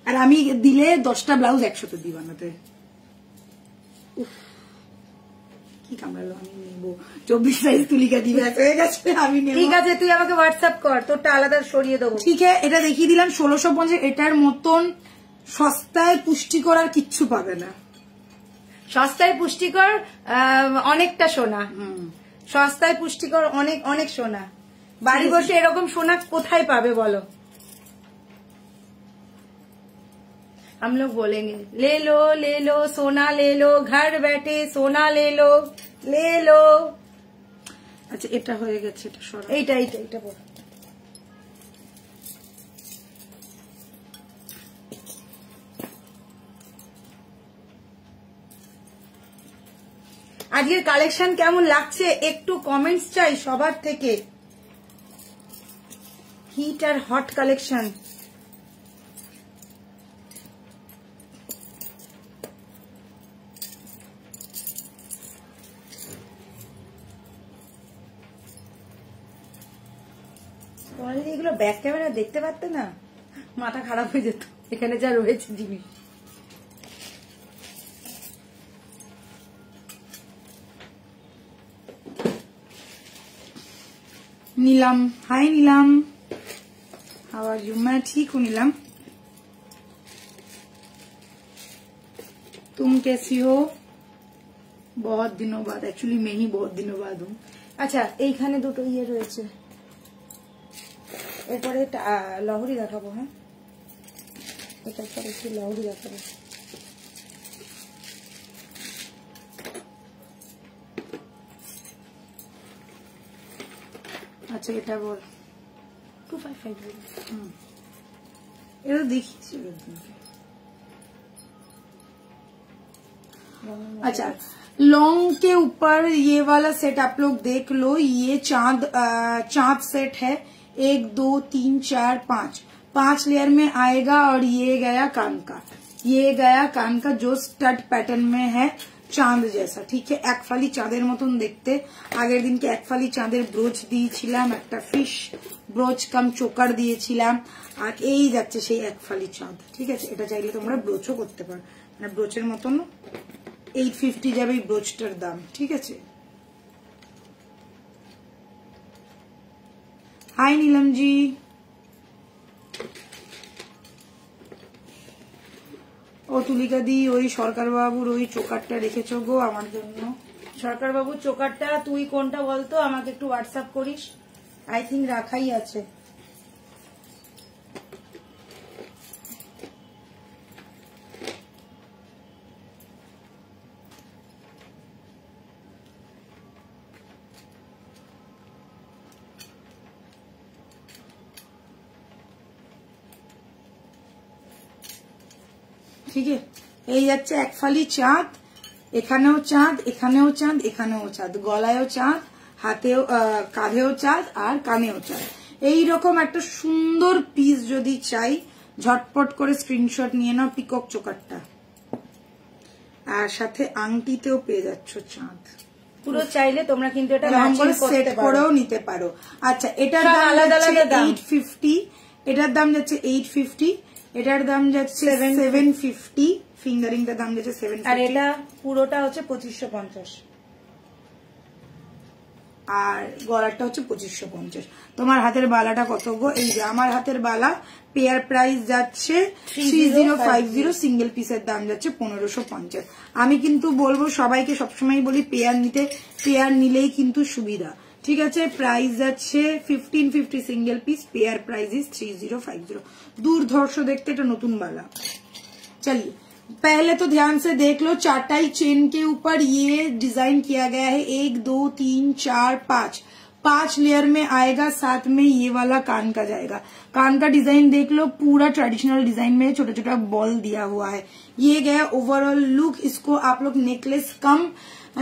S1: আর আমি দিলে 10টা ব্লাউজ একসাথে দিই বানাতে। কি কামড়ালো, আমি নেবো 24 সাইজ তুলিকা দিবে হয়ে গেছে, আমি নেবো।
S2: ঠিক আছে তুই আমাকে হোয়াটসঅ্যাপ কর, তোরটা আলাদা সরিয়ে দেবো।
S1: ঠিক আছে, এটা দেখিয়ে দিলাম 1650। এটার মতন সস্তায় পুষ্টিকর আর কিচ্ছু পাবে না।
S2: সস্তায় পুষ্টিকর অনেকটা সোনা, সস্তায় পুষ্টিকর অনেক অনেক সোনা। বাড়ি বসে এরকম সোনা কোথায় পাবে বলো? हम लोग बोलेंगे ले लो सोना ले लो, घर बैठे सोना ले लो।
S1: আচ্ছা এটা হয়ে গেছে, এটা সরা,
S2: এইটা বল। আজকের কালেকশন কেমন লাগছে একটু কমেন্টস চাই সবার থেকে। হিট আর হট কালেকশন। তোমরা যদি এগুলো ব্যাক ক্যামেরা দেখতে পারতে না, মাথা খারাপ হয়ে যেত। এখানে যা রয়েছে জিনিস,
S1: नीलम, हाय नीलम, हाउ आर यू? मैं ठीक हूँ नीलम, तुम कैसी हो? बहुत दिनों बाद, एक्चुअली मैं ही बहुत दिनों बाद हूँ।
S2: আচ্ছা এইখানে দুটো ইয়ে রয়েছে, এরপরে লহরি দেখাবো। হ্যাঁ এটার পরে একটু লহরি দেখাবো।
S1: আচ্ছা এটা বল।
S2: 255
S1: এটা দেখিয়েছি। अच्छा लॉन्ग के ऊपर ये वाला सेट आप लोग देख लो, ये चांद सेट है। 1 2 3 4 5 लेयर में आएगा और ये गया कान का जो स्टड पैटर्न में है চাঁদ जैसा, ठीक है। একফালি চাঁদের মতন দেখতে। আগের দিনকে একফালি চাঁদের ব্রোচ দিয়েছিলাম, একটা ফিশ ব্রোচ কাম চোকার দিয়েছিলাম, আর এই যাচ্ছে সেই একফালি চাঁদ, ঠিক আছে। এটা চাইলে তোমরা ব্রোচও করতে পারো, মানে ব্রোচের মতন 850 যাবে এই ব্রোচটার দাম, ঠিক আছে। হাই নীলম জি, ও তুলিকা দি ওই সরকার বাবুর ওই চোকারটা রেখেছো গো আমার জন্য।
S2: সরকার বাবুর চোকারটা তুই কোনটা বলতো, আমাকে একটু হোয়াটসঅ্যাপ করিস। আই থিঙ্ক রাখাই আছে।
S1: ঠিক আছে, এই যাচ্ছে একফালি চাঁদ, এখানেও চাঁদ, এখানেও চাঁদ, এখানেও চাঁদ, গলায়ও চাঁদ, হাতেও কাঁধেও চাঁদ আর কানেও চাঁদ। এইরকম একটা সুন্দর পিস যদি চাই ঝটপট করে স্ক্রিনশট নিয়ে নাও। পিকক চোকারটা আর সাথে আংটিতেও পেয়ে যাচ্ছ চাঁদ।
S2: পুরো চাইলে তোমরা কিন্তু এটা
S1: সেট করেও নিতে পারো। আচ্ছা এটার দাম যাচ্ছে 850, এটার দাম যাচ্ছে 850, এটার দাম যাচ্ছে 750, ফিঙ্গারিংটার দাম যাচ্ছে 750,
S2: আর এটা পুরোটা হচ্ছে 2550,
S1: আর গলাটা হচ্ছে 2550। তোমার হাতের বালাটা কত গো? এই যে আমার হাতের বালা পেয়ার প্রাইস যাচ্ছে 3050, সিঙ্গেল পিসের দাম যাচ্ছে 1550। আমি কিন্তু বলবো সবাইকে, সবসময় বলি পেয়ার নিতে, পেয়ার নিলেই কিন্তু সুবিধা, ঠিক আছে। প্রাইস যাচ্ছে 1550 single piece, pair price is 3050। दूरधर्ष देखते এটা নতুন वाला। चलिए पहले तो ध्यान से देख लो, चाटाई चेन के ऊपर ये डिजाइन किया गया है। 1 2 3 4 5 लेयर में आएगा, साथ में ये वाला कान का जाएगा। कान का डिजाइन देख लो, पूरा ट्रेडिशनल डिजाइन में छोटा छोटा बॉल दिया हुआ है। ये गया ओवरऑल लुक। इसको आप लोग नेकलेस कम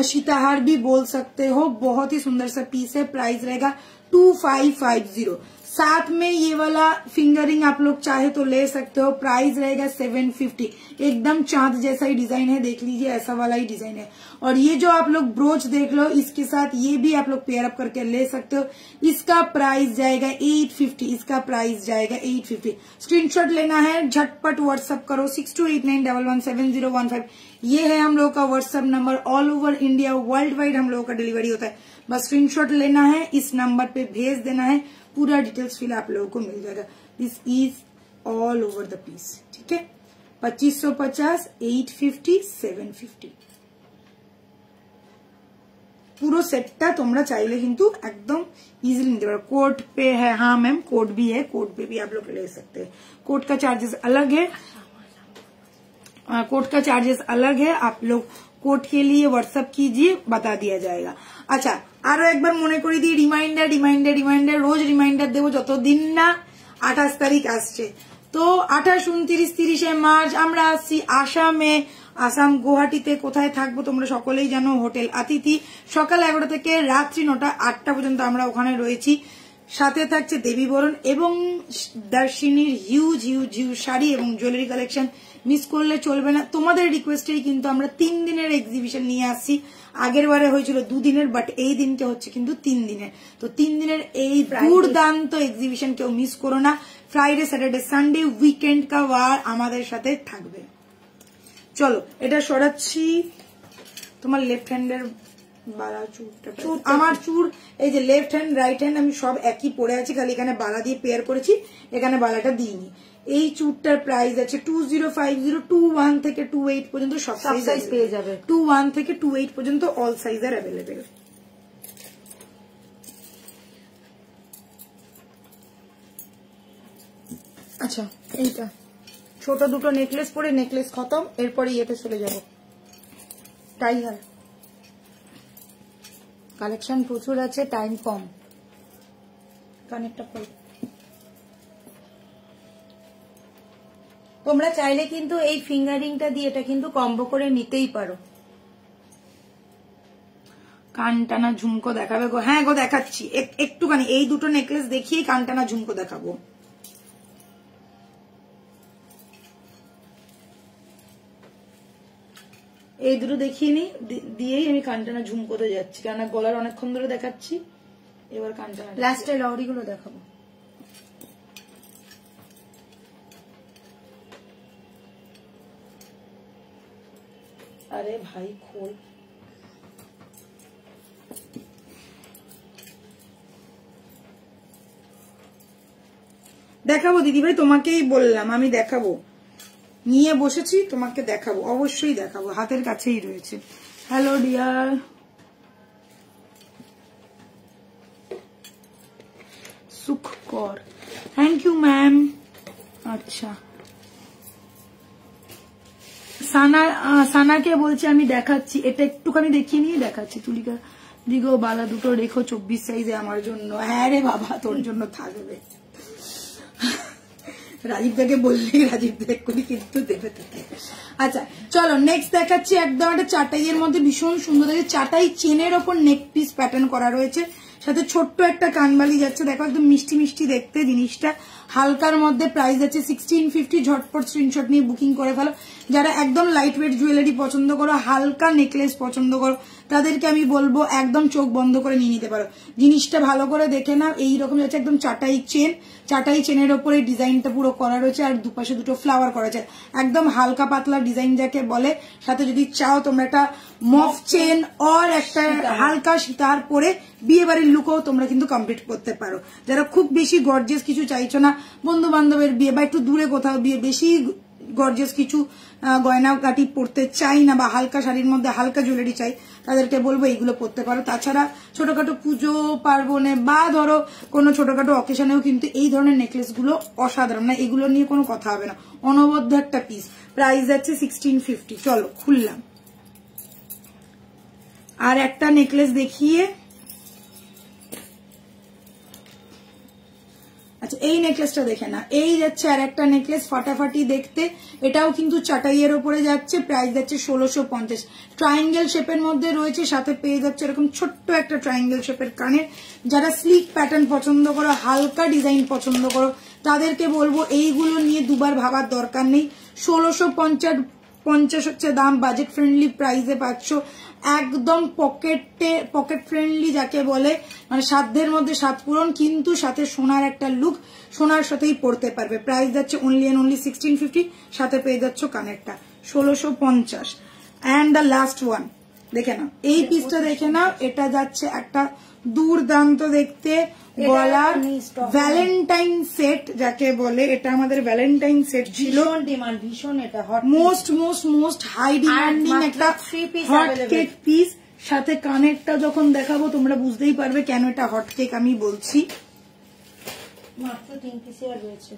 S1: सीताहार भी बोल सकते हो। बहुत ही सुंदर सा पीस है। प्राइस रहेगा 2550। साथ में ये वाला फिंगरिंग आप लोग चाहे तो ले सकते हो। प्राइस रहेगा 750। एकदम चांद जैसा ही डिजाइन है, देख लीजिए ऐसा वाला ही डिजाइन है। और ये जो आप लोग ब्रोच देख लो, इसके साथ ये भी आप लोग पेयर अप करके ले सकते हो। इसका प्राइस जाएगा 850। इसका प्राइस जाएगा 850। स्क्रीनशॉट लेना है, झटपट व्हाट्सअप करो 6289117015। ये है हम लोग का WhatsApp number. All over India, world wide हम लोगों का डिलीवरी होता है। बस स्क्रीनशॉट लेना है, इस नंबर पे भेज देना है, पूरा डिटेल्स फिल आप लोगों को मिल जाएगा। This is all over the piece, ठीक है। 2550, 850, 750 পুরো সেটটা তোমরা চাইলে কিন্তু একদম इजीली নিতে পারো। कोट पे है, हाँ मैम कोट भी है, कोट पे भी आप लोग ले सकते हैं। कोट का चार्जेस अलग है, कोट का चार्जेस अलग है। आप लोग कोट के लिए व्हाट्सएप कीजिए, बता दिया जाएगा। আচ্ছা, আরো একবার মনে করে দিই, রিমাইন্ডার রিমাইন্ডার রিমাইন্ডার, রোজ রিমাইন্ডার দেবো যতদিন না 28 তারিখ আসছে। তো 28, 29, 30 মার্চ আমরা আসছি আসামে। আসাম গুয়াহাটিতে কোথায় থাকবো তোমরা সকলেই জানো, হোটেল আতিথি। সকাল 11টা থেকে রাত্রি 9টা 8টা পর্যন্ত আমরা ওখানে রয়েছি। সাথে থাকছে দেবী বরণ এবং দর্শিনীর হিউজ হিউজ হিউজ শাড়ি এবং জুয়েলারি কালেকশন। মিস করলে চলবে না। তোমাদের রিকোয়েস্টেই কিন্তু আমরা 3 দিনের এক্সিবিশন নিয়ে আসছি। আগের বারে হয়েছিল 2 দিনের, বাট এই দিনটা হচ্ছে কিন্তু 3 দিনের। তো 3 দিনের এই দুর্দান্ত এক্সিবিশন কেউ মিস করো না। ফ্রাইডে, স্যাটারডে, সানডে, উইকেন্ড কা বার আমাদের সাথে থাকবে। চলো এটা সরাচ্ছি। তোমার লেফট হ্যান্ডের বালা চুরটা, আমার চুর এই যে লেফট হ্যান্ড রাইট হ্যান্ড আমি সব একই পরে আছি, খালি এখানে বালা দিয়ে পেয়ার করেছি, এখানে বালাটা দিইনি। এই চুরটার প্রাইস আছে 2050। 21 থেকে 28 পর্যন্ত সব সাইজ পেয়ে যাবে। 21 থেকে 28 পর্যন্ত অল সাইজ আর অ্যাভেলেবেল। আচ্ছা, এইটা ছোট দুটো নেকলেস পরে নেকলেস খতম, এরপরে ইয়েতে চলে যাব। টাইগার কালেকশন প্রচুর আছে, টাইম কম। কানেরটা পরে তোমরা চাইলে কিন্তু এই ফিঙ্গারিংটা দিয়ে এটা কিন্তু কম্বো করে নিতেই পারো। কানটানা ঝুমকো দেখাবে গো? হ্যাঁ গো দেখাচ্ছি, একটুখানি এই দুটো নেকলেস দেখিয়ে কানটানা ঝুমকো দেখাবো। এই দুটো দেখিয়ে নি, দিয়েই আমি কানটানা ঝুমকোতে যাচ্ছি, কেননা গলার অনেকক্ষণ ধরে দেখাচ্ছি। এবার কানটানা লাস্টে লহরি গুলো দেখাবো। আরে ভাই খোল। দেখাবো দিদি ভাই, তোমাকেই বললাম আমি দেখাবো, নিয়ে বসেছি, তোমাকে দেখাবো, অবশ্যই দেখাবো, হাতের কাছেই রয়েছে। হ্যালো ডিয়ার, সুখ কর, থ্যাংক ইউ ম্যাম। আচ্ছা, সানাকে বলছি আমি দেখাচ্ছি, এটা একটুখানি দেখিয়ে নিয়ে দেখাচ্ছি। তুলিকা দিগো বালা দুটো রেখো 24 সাইজে আমার জন্য। হ্যাঁ রে বাবা, তোর জন্য থাকবে। রাজীব দাকে বললেই রাজীব দেখ করি কিন্তু দেবে তাকে। আচ্ছা চলো নেক্সট দেখাচ্ছি, একদম একটা চাটাইয়ের মধ্যে ভীষণ সুন্দর দেখে, চাটাই চেনের ওপর নেক পিস প্যাটার্ন করা রয়েছে, সাথে ছোট্ট একটা কানবালি যাচ্ছে। দেখো একদম মিষ্টি মিষ্টি দেখতে জিনিসটা, হালকার মধ্যে। প্রাইস আছে 1650। ঝটপট স্ক্রিনশট নিয়ে বুকিং করে ফেলো। যারা একদম লাইট ওয়েট জুয়েলারি পছন্দ করো, হালকা নেকলেস পছন্দ করো, তাদেরকে আমি বলবো একদম চোখ বন্ধ করে নিয়ে নিতে পারো। জিনিসটা ভালো করে দেখে নাও। এইরকম যাচ্ছে একদম চাটাই চেন, চাটাই চেনের ওপরে ডিজাইনটা পুরো করা রয়েছে, আর দুপাশে দুটো ফ্লাওয়ার করা আছে, একদম হালকা পাতলা ডিজাইন যাকে বলে। সাথে যদি চাও তোমরা একটা মফ চেন আর একটা হালকা সীতার পরে বিয়ে বাড়ির লুকও তোমরা কিন্তু কমপ্লিট করতে পারো। যারা খুব বেশি গর্জিয়াস কিছু চাইছো না, বন্ধু বান্ধবের বিয়ে বা একটু দূরে কোথাও বিয়ে, বেশি গর্জিয়াস কিছু গয়না কাটি পরতে চাই না, বা হালকা শাড়ির মধ্যে হালকা জুয়েলারি চাই, তাদেরকে বলবো এইগুলো পরতে পারো। তাছাড়া ছোটখাটো পুজো পার্বণে বা ধরো কোনো ছোটখাটো অকেশনেও কিন্তু এই ধরনের নেকলেস গুলো অসাধারণ, না এগুলো নিয়ে কোনো কথা হবে না, অনবদ্য একটা পিস। প্রাইস যাচ্ছে 1650। চলো খুললাম, আর একটা নেকলেস দেখিয়ে এই নেকলেসটা দেখে না, এই যাচ্ছে আর একটা নেকলেস ফাটাফাটি দেখতে, এটাও কিন্তু চাটাইয়ের ওপরে যাচ্ছে, প্রাইস যাচ্ছে 1650। ট্রায়াঙ্গেল শেপের মধ্যে রয়েছে, সাথে পেয়ে যাচ্ছে এরকম ছোট্ট একটা ট্রায়াঙ্গেল শেপের কানের। যারা স্লিক প্যাটার্ন পছন্দ করো, হালকা ডিজাইন পছন্দ করো, তাদেরকে বলবো এইগুলো নিয়ে দুবার ভাবার দরকার নেই। 1650 হচ্ছে দাম, বাজেট ফ্রেন্ডলি প্রাইসে পাচ্ছ, একদম পকেট ফ্রেন্ডলি যাকে বলে, মানে সাধ্যের মধ্যে সাত পূরণ, কিন্তু সাথে সোনার একটা লুক, সোনার সাথেই পড়তে পারবে। প্রাইস যাচ্ছে অনলি 1650, সাথে পেয়ে যাচ্ছ কানেরটা 1650। অ্যান্ড দ্য লাস্ট ওয়ান দেখে নাও, এই পিসটা দেখে নাও, এটা যাচ্ছে একটা দুর্দান্ত দেখতে গলার ভ্যালেন্টাইন সেট যাকে বলে, এটা আমাদের ভ্যালেন্টাইন সেট ছিল,
S2: ভীষণ এটা হট,
S1: মোস্ট হাই ডিমান্ডিং একটা হট কেক পিস। সাথে কানেরটা যখন দেখাবো তোমরা বুঝতেই পারবে কেন এটা হট কেক আমি বলছি।
S2: মাত্র 3 পিসে রয়েছে,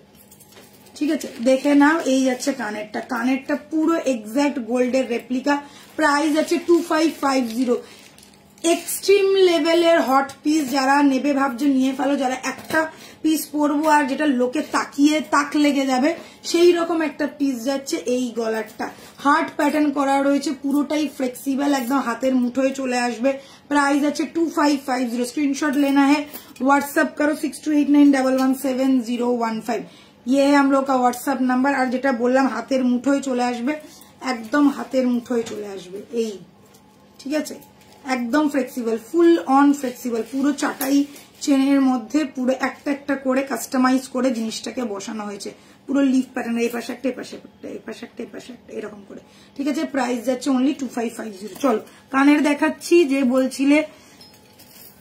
S1: ঠিক আছে, দেখে নাও। এই যাচ্ছে কানেরটা, কানেরটা পুরো এক্সাক্ট গোল্ডের রেপ্লিকা, প্রাইস আছে 2550। এক্সট্রিম লেভেলের হট পিস, যারা নেবে ভাবছো নিয়ে ফেলো, যারা একটা পিস পরবো আর যেটা লোকে তাকিয়ে তাক লেগে যাবে সেই রকম একটা পিস যাচ্ছে। এই গলারটা হার্ট প্যাটার্ন করা রয়েছে, পুরোটাই ফ্লেক্সিবল, একদম হাতের মুঠোয় চলে আসবে। প্রাইস আছে 2550। स्क्रीनशॉट लेना है, व्हाट्सएप करो 6289117015। ये है हम लोग का व्हाट्सएप नंबर। আর যেটা বললাম হাতের মুঠোয় চলে আসবে, একদম হাতের মুঠোয় চলে আসবে এই, ঠিক আছে, একদম ফ্লেক্সিবল, ফুল অন ফ্লেক্সিবল, পুরো চাটাই চেনের মধ্যে পুরো একটা একটা করে কাস্টমাইজ করে জিনিসটাকে বসানো হয়েছে, পুরো লিফ প্যাটার্ন, এই পাশে একটা, এই পাশে একটা, এই পাশে একটা, এই পাশে একটা, এরকম করে, ঠিক আছে। প্রাইস যাচ্ছে অনলি 2550। চলো কানের দেখাচ্ছি, যে বলছিলে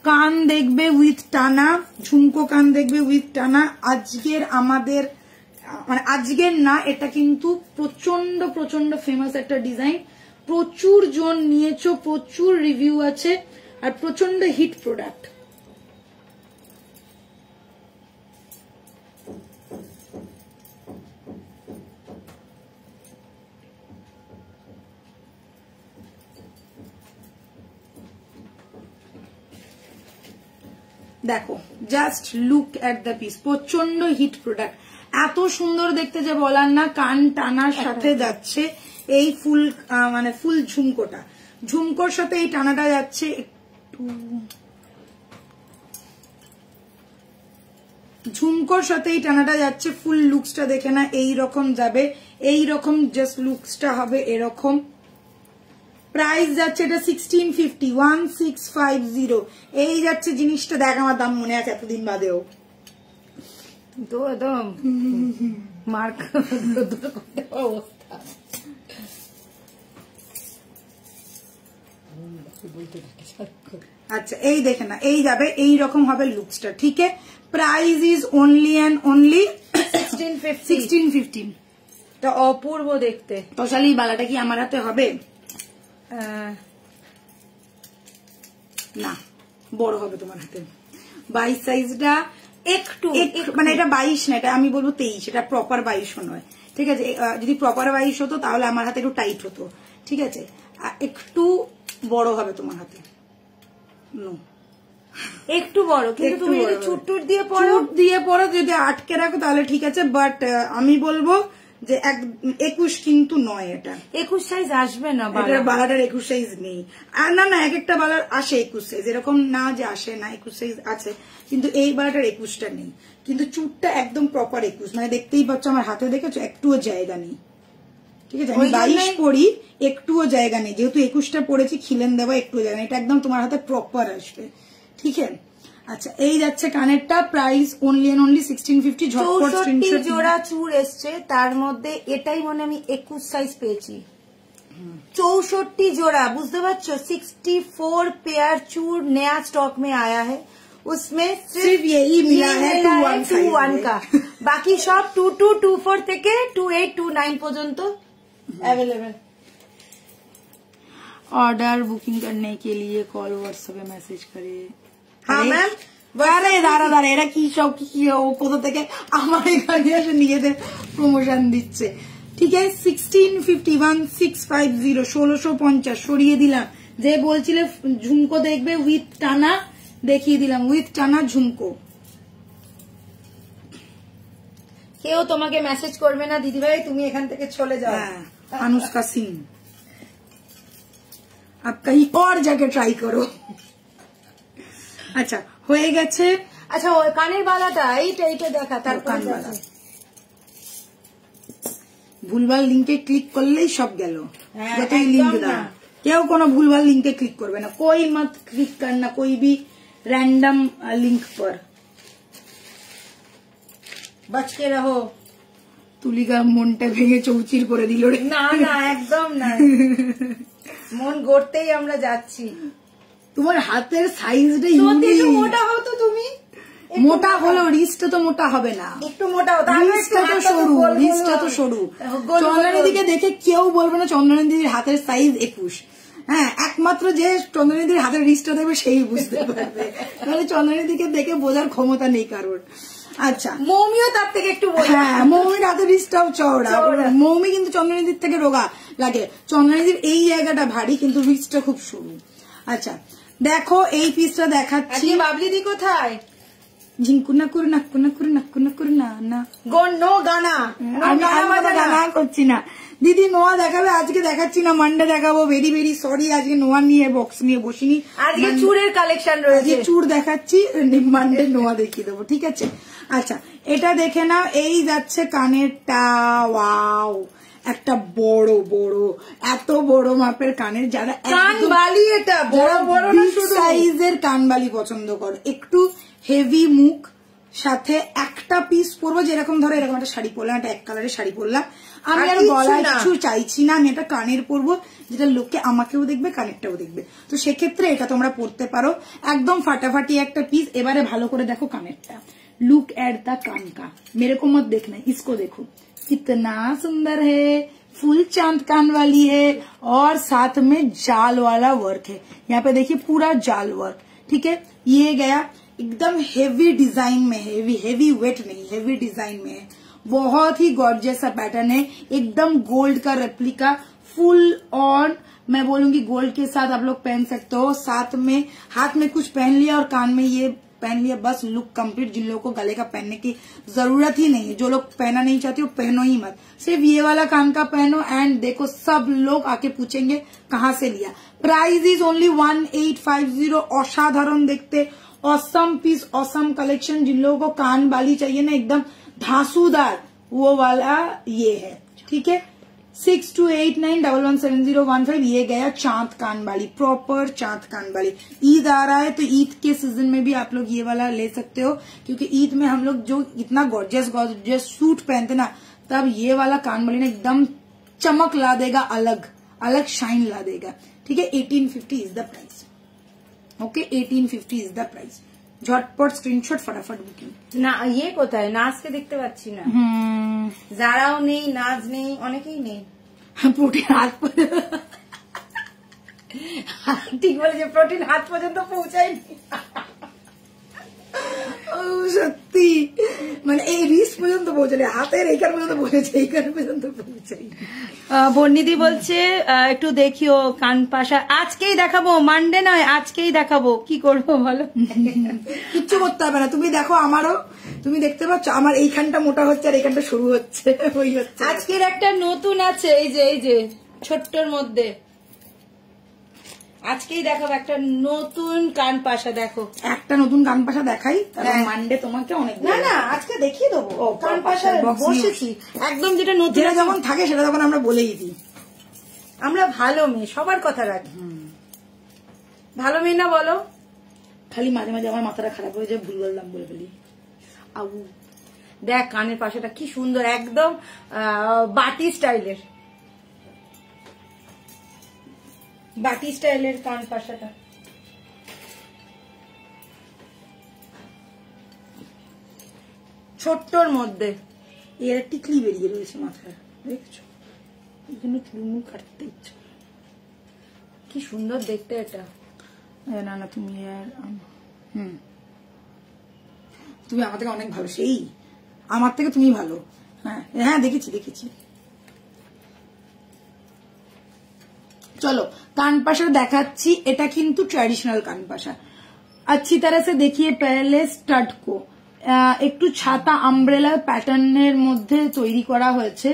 S1: কান দেখবে উইথ টানা, ঝুমকো কান দেখবে উইথ টানা। আজকের আমাদের মানে আজকের না, এটা কিন্তু প্রচন্ড প্রচন্ড ফেমাস একটা ডিজাইন, প্রচুর জন নিয়েছো, প্রচুর রিভিউ আছে, আর প্রচন্ড হিট প্রোডাক্ট। দেখো just look at the piece, প্রচন্ড হিট প্রোডাক্ট, এত সুন্দর দেখতে যে বলার না। কান টানার সাথে যাচ্ছে এই ফুল মানে ফুল ঝুমকোটা, ঝুমকোর সাথে এই টানাটা যাচ্ছে, একটু ঝুমকোর সাথে এই টানাটা যাচ্ছে। ফুল লুকসটা দেখে না, এই রকম যাবে, এই রকম জাস্ট লুকসটা হবে এরকম। প্রাইস যাচ্ছে এটা 1650। এই যাচ্ছে জিনিসটা, দেখ আমার দাম মনে আছে এতদিন বাদেও,
S2: তো একদম মার্ক অবস্থা।
S1: আচ্ছা এই দেখে না, এই যাবে, এই রকম হবে লুকসটা, ঠিক আছে। Price is only and only 1650।
S2: এটা অপূর্ব দেখতে।
S1: তশালি বালাটা কি আমার হাতে হবে? না, বড় হবে তোমার হাতে। 22 সাইজটা একটু মানে এটা 22 না, এটা আমি বলবো 23, এটা প্রপার 22 নয়, ঠিক আছে। যদি প্রপার 22 হতো তাহলে আমার হাতে একটু টাইট হতো, ঠিক আছে, একটু বড় হবে তোমার হাতে।
S2: একটু বড়, কিন্তু তুমি যদি চুটটুট দিয়ে পরো,
S1: যদি আটকে রাখো তাহলে ঠিক আছে, বাট আমি বলবো যে 21 কিন্তু নয়, এটা
S2: 21 সাইজ আসবে না,
S1: বালাটার 21 সাইজ নেই। আর না না, এক একটা বালার আসে 21 সাইজ, এরকম না যে আসে না, 21 সাইজ আছে, কিন্তু এই বালাটার 21টা নেই। কিন্তু চুটটা একদম প্রপার 21, মানে দেখতেই পাচ্ছ আমার হাতে, দেখেছো একটুও জায়গা নেই, ঠিক আছে। আমি 22 পরি, একটুও জায়গা নেই, যেহেতু 21টা পড়েছি খিলেন দেওয়া, একটুও জায়গা নেই, এটা একদম তোমার হাতে প্রপার আসবে, ঠিক আছে। আচ্ছা এই যাচ্ছে কানেরটা, প্রাইস অনলি এন্ড অনলি 1650।
S2: 64 জোড়া চুর এসছে, তার মধ্যে এটাই মনে আমি 21 সাইজ পেয়েছি। 64 जोड़ा, बुझते पारछो 64 पेयर चूर नया स्टॉक में आया है, उसमें
S1: सिर्फ यही मिला है
S2: 2-1 का, बाकी सब 22, 24 থেকে 28, 29 পর্যন্ত अवेलेबल।
S1: ऑर्डर बुकिंग करने के लिए कॉल व्हाट्सएप में मैसेज करे।
S2: हाँ मैम,
S1: আরে দাঁড়া দাঁড়া, এরা কি সব কি ও কোথা থেকে আমার এখানে এসে নিজেদের প্রমোশন দিচ্ছে, ঠিক আছে। 1650 1650 সরিয়ে দিলাম। যে বলছিলে ঝুমকো দেখবে উইথ টানা, দেখিয়ে দিলাম উইথ টানা ঝুমকো।
S2: কেউ তোমাকে মেসেজ করবে না দিদিভাই তুমি এখান থেকে চলে যাও।
S1: अनुष्का सिंह आप कहीं और जाके ट्राई करो। আচ্ছা হয়ে গেছে।
S2: আচ্ছা ওই কানের বালাটা এইটা দেখা, তারপর
S1: ভুলভাল লিঙ্কে ক্লিক করলেই সব গেল। যতই লিঙ্ক দাও কেউ কোনো ভুলভাল লিঙ্কে ক্লিক করবে না, कोई मत क्लिक करना कोई भी रैंडम लिंक पर।
S2: बच के रहो।
S1: তুলিকা মনটা ভেঙে চৌচির করে দিল রে।
S2: না না একদম না, মন গড়তেই আমরা যাচ্ছি।
S1: তোমার হাতের সাইজটা
S2: একটু মোটা হও তো তুমি।
S1: মোটা হলো রিস্টটা তো মোটা হবে না,
S2: একটু মোটা হও,
S1: রিস্টটা তো সরু, রিস্টটা তো সরু। চন্দনা দিদিকে দেখে কেউ বলবে না চন্দনা দিদির হাতের সাইজ 21। হ্যাঁ একমাত্র যে চন্দনা দিদির হাতের রিস্টটা দেখবে সেই বুঝতে পারবে, তাহলে চন্দনা দিদিকে দেখে বোঝার ক্ষমতা নেই কারোর। আচ্ছা
S2: মৌমিও তার থেকে একটু,
S1: হ্যাঁ মৌমির হাতের রিস্টটাও চওড়া, মৌমি কিন্তু চন্দনা দিদির থেকে রোগা লাগে, চন্দনা দিদির এই জায়গাটা ভারী কিন্তু রিস্টটা খুব সরু। আচ্ছা দেখো এই পিসটা দেখাচ্ছি।
S2: বাবলি দি কোথায়?
S1: ঝিঙ্কুনা করে নাকুনা করে নাকুনা করে না না
S2: নো গানা,
S1: আমি গানা করছি না দিদি। নোয়া দেখাবে আজকে, দেখাচ্ছি না, মানডে দেখাবো। ভেরি ভেরি সরি, আজকে নোয়া নিয়ে বক্স নিয়ে বসিনি,
S2: আজকে চুড়ের কালেকশন রয়েছে,
S1: চুড় দেখাচ্ছি, মানডে নোয়া দেখিয়ে দেবো, ঠিক আছে। আচ্ছা এটা দেখে নাও, এই যাচ্ছে কানেরটা। ওয়াও একটা বড় বড় এত বড় মাপের কানের, যারা
S2: কানবালি, এটা বড় বড়
S1: সাইজের কানবালি পছন্দ করো, একটু হেভি মুখ, সাথে একটা পিস পরবো, যেরকম ধরো এরকম একটা শাড়ি পরলাম, একটা এক কালারের শাড়ি পরলাম, আমি আর গলায় কিছু চাইছি না, আমি একটা কানের পরবো যেটা লোককে আমাকেও দেখবে কানেরটাও দেখবে, তো সেক্ষেত্রে এটা তোমরা পরতে পারো, একদম ফাটাফাটি একটা পিস। এবারে ভালো করে দেখো কানেরটা, लुक एट द कान का, मेरे को मत देखना, इसको देखो कितना सुंदर है, फुल चांद कान वाली है और साथ में जाल वाला वर्क है। यहाँ पे देखिए पूरा जाल वर्क, ठीक है। ये गया एकदम हेवी डिजाइन में, हेवी वेट नहीं, हेवी डिजाइन में है, बहुत ही गॉर्जियस सा पैटर्न है, एकदम गोल्ड का रेप्लिका, फुल ऑन मैं बोलूंगी गोल्ड के साथ आप लोग पहन सकते हो, साथ में हाथ में कुछ पहन लिया और कान में ये पहन लिया, बस लुक कंप्लीट। जिन लोगों को गले का पहनने की जरूरत ही नहीं है, जो लोग पहना नहीं चाहते हो पहनो ही मत, सिर्फ ये वाला कान का पहनो। एंड देखो सब लोग आके पूछेंगे कहाँ से लिया, प्राइस इज ओनली 1850। असाधारण देखते, ऑसम पीस, ऑसम कलेक्शन। जिन लोगों को कान बाली चाहिए ना एकदम धांसूदार, वो वाला ये है, ठीक है। 6289117015। ये गया चांद कान वाली, प्रॉपर चांद कान वाली। ईद आ रहा है तो ईद के सीजन में भी आप लोग ये वाला ले सकते हो, क्योंकि ईद में हम लोग जो इतना गॉर्जियस सूट पहनते ना, तब ये वाला कान वाली ना एकदम चमक ला देगा, अलग शाइन ला देगा, ठीक है। 1850 is the price, okay 1850 is the price. ঝটপট স্ক্রিনশট, ফটাফট বুকিং।
S2: না ইয়ে কোথায়, নাচকে দেখতে পাচ্ছি না, যারাও নেই, নাচ নেই, অনেকেই নেই,
S1: প্রোটিন হাত
S2: ঠিক বলেছে, প্রোটিন হাত পর্যন্ত পৌঁছায়নি।
S1: সত্যি মানে এই রিস পর্যন্ত পৌঁছালে, হাতের এইখান পর্যন্ত পৌঁছেছে, এইখান পর্যন্ত পৌঁছাই।
S2: বর্ণিদি বলছে একটু দেখিও কান পাশা, আজকেই দেখাবো, মানডে নয় আজকেই দেখাবো, কি করবো বলো?
S1: কিচ্ছু করতে হবে না, তুমি দেখো আমারও, তুমি দেখতে পাচ্ছ আমার এইখানটা মোটা হচ্ছে আর এইখানটা শুরু হচ্ছে, ওই হচ্ছে।
S2: আজকের একটা নতুন আছে, এই যে ছোট্টর মধ্যে, আজকেই দেখাবো একটা নতুন কান পাশা। দেখো একটা নতুন কান পাশা দেখাই, মানডে তোমাকে অনেক, না না আজকে দেখিয়ে দেবো কান পাশা বসেছি একদম, যেটা নতুন
S1: যখন থাকে সেটা তখন আমরা বলেই দিই,
S2: আমরা ভালো মেয়ে, সবার কথা রাখি, ভালো মেয়ে না বলো?
S1: খালি মাঝে মাঝে আমার মাথাটা খারাপ হয়ে যায়, ভুল বললাম বলে ফেলি।
S2: আবু দেখ কানের পাশাটা কি সুন্দর, একদম বাটি স্টাইলের, বাটি স্টাইলের কান পাশাটা। ছোট্টর মধ্যে
S1: এর টিকলি বেরিয়ে রয়েছে মাথায়, দেখছো, এই জন্য চুলমুল কাটতে ইচ্ছে।
S2: কি সুন্দর দেখতে এটা।
S1: না না তুমি আর তুমি আমার থেকে অনেক ভালো, সেই আমার থেকে তুমি ভালো। হ্যাঁ হ্যাঁ দেখেছি। चलो कान पाशा देखाচ্ছি, এটা কিন্তু ट्रेडिशनल कान पाशा। अच्छी तरह से देखिए पहले स्टड को, একটু ছাতা আমব্রেলা প্যাটার্নের মধ্যে তৈরি করা হয়েছে,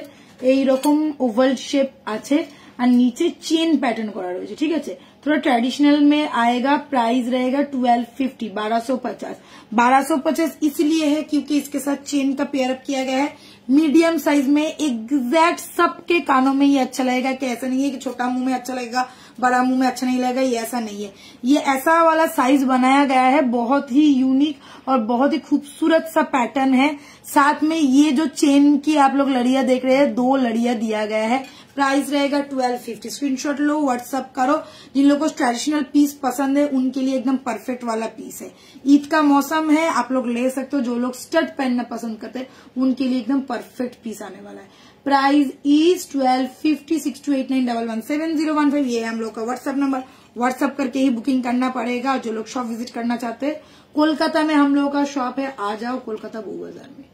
S1: এইরকম ওভাল শেপ আছে আর নিচে চেন पैटर्न करा रही है। ठीक है, थोड़ा ट्रेडिशनल में आएगा। प्राइस रहेगा 1250, 1250। 1250 इसलिए है क्योंकि इसके साथ चेन का पेयर अप किया गया है। मीडियम साइज में एग्जैक्ट सबके कानों में ये अच्छा लगेगा कि ऐसा नहीं है कि छोटा मुंह में अच्छा लगेगा बड़ा मुंह में अच्छा नहीं लगेगा, ये ऐसा नहीं है। ये ऐसा वाला साइज बनाया गया है, बहुत ही यूनिक और बहुत ही खूबसूरत सा पैटर्न है। साथ में ये जो चेन की आप लोग लड़ियां देख रहे हैं, 2 लड़ियां दिया गया है। प्राइस रहेगा 1250। स्क्रीनशॉट लो, व्हाट्सअप करो। जिन लोगों को ट्रेडिशनल पीस पसंद है उनके लिए एकदम परफेक्ट वाला पीस है। ईद का मौसम है, आप लोग ले सकते हो। जो लोग स्टड पहनना पसंद करते हैं उनके लिए एकदम परफेक्ट पीस आने वाला है। Price is 1250। 6289117015 ये है हम लोग का व्हाट्सएप नंबर। व्हाट्सएप करके ही बुकिंग करना पड़ेगा। जो लोग शॉप विजिट करना चाहते हैं, कोलकाता में हम लोगों का शॉप है, आ जाओ कोलकाता बউ बाजार में।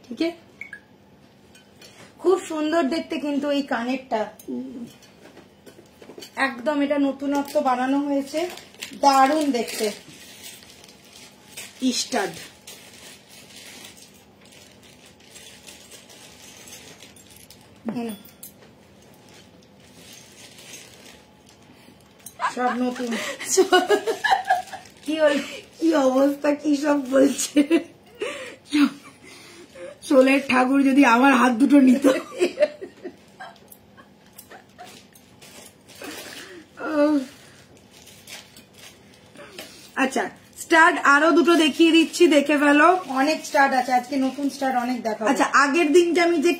S1: ठीक है,
S2: খুব সুন্দর দেখতে কিন্তু এই কানেরটা একদম, এটা নতুনত্ব বানানো হয়েছে, দারুণ দেখতে।
S1: স্টাড
S2: সব নতুন।
S1: কি অবস্থা, কি সব বলছে। সোলের ঠাকুর যদি আমার হাত দুটো নিত। আচ্ছা, স্টার্ট আরো দুটো দেখিয়ে দিচ্ছি, দেখে ফেলো।
S2: অনেক স্টার্ট আছে আজকে, নতুন স্টার্ট অনেক দেখাবো।
S1: আচ্ছা, আগের দিনটা আমি যে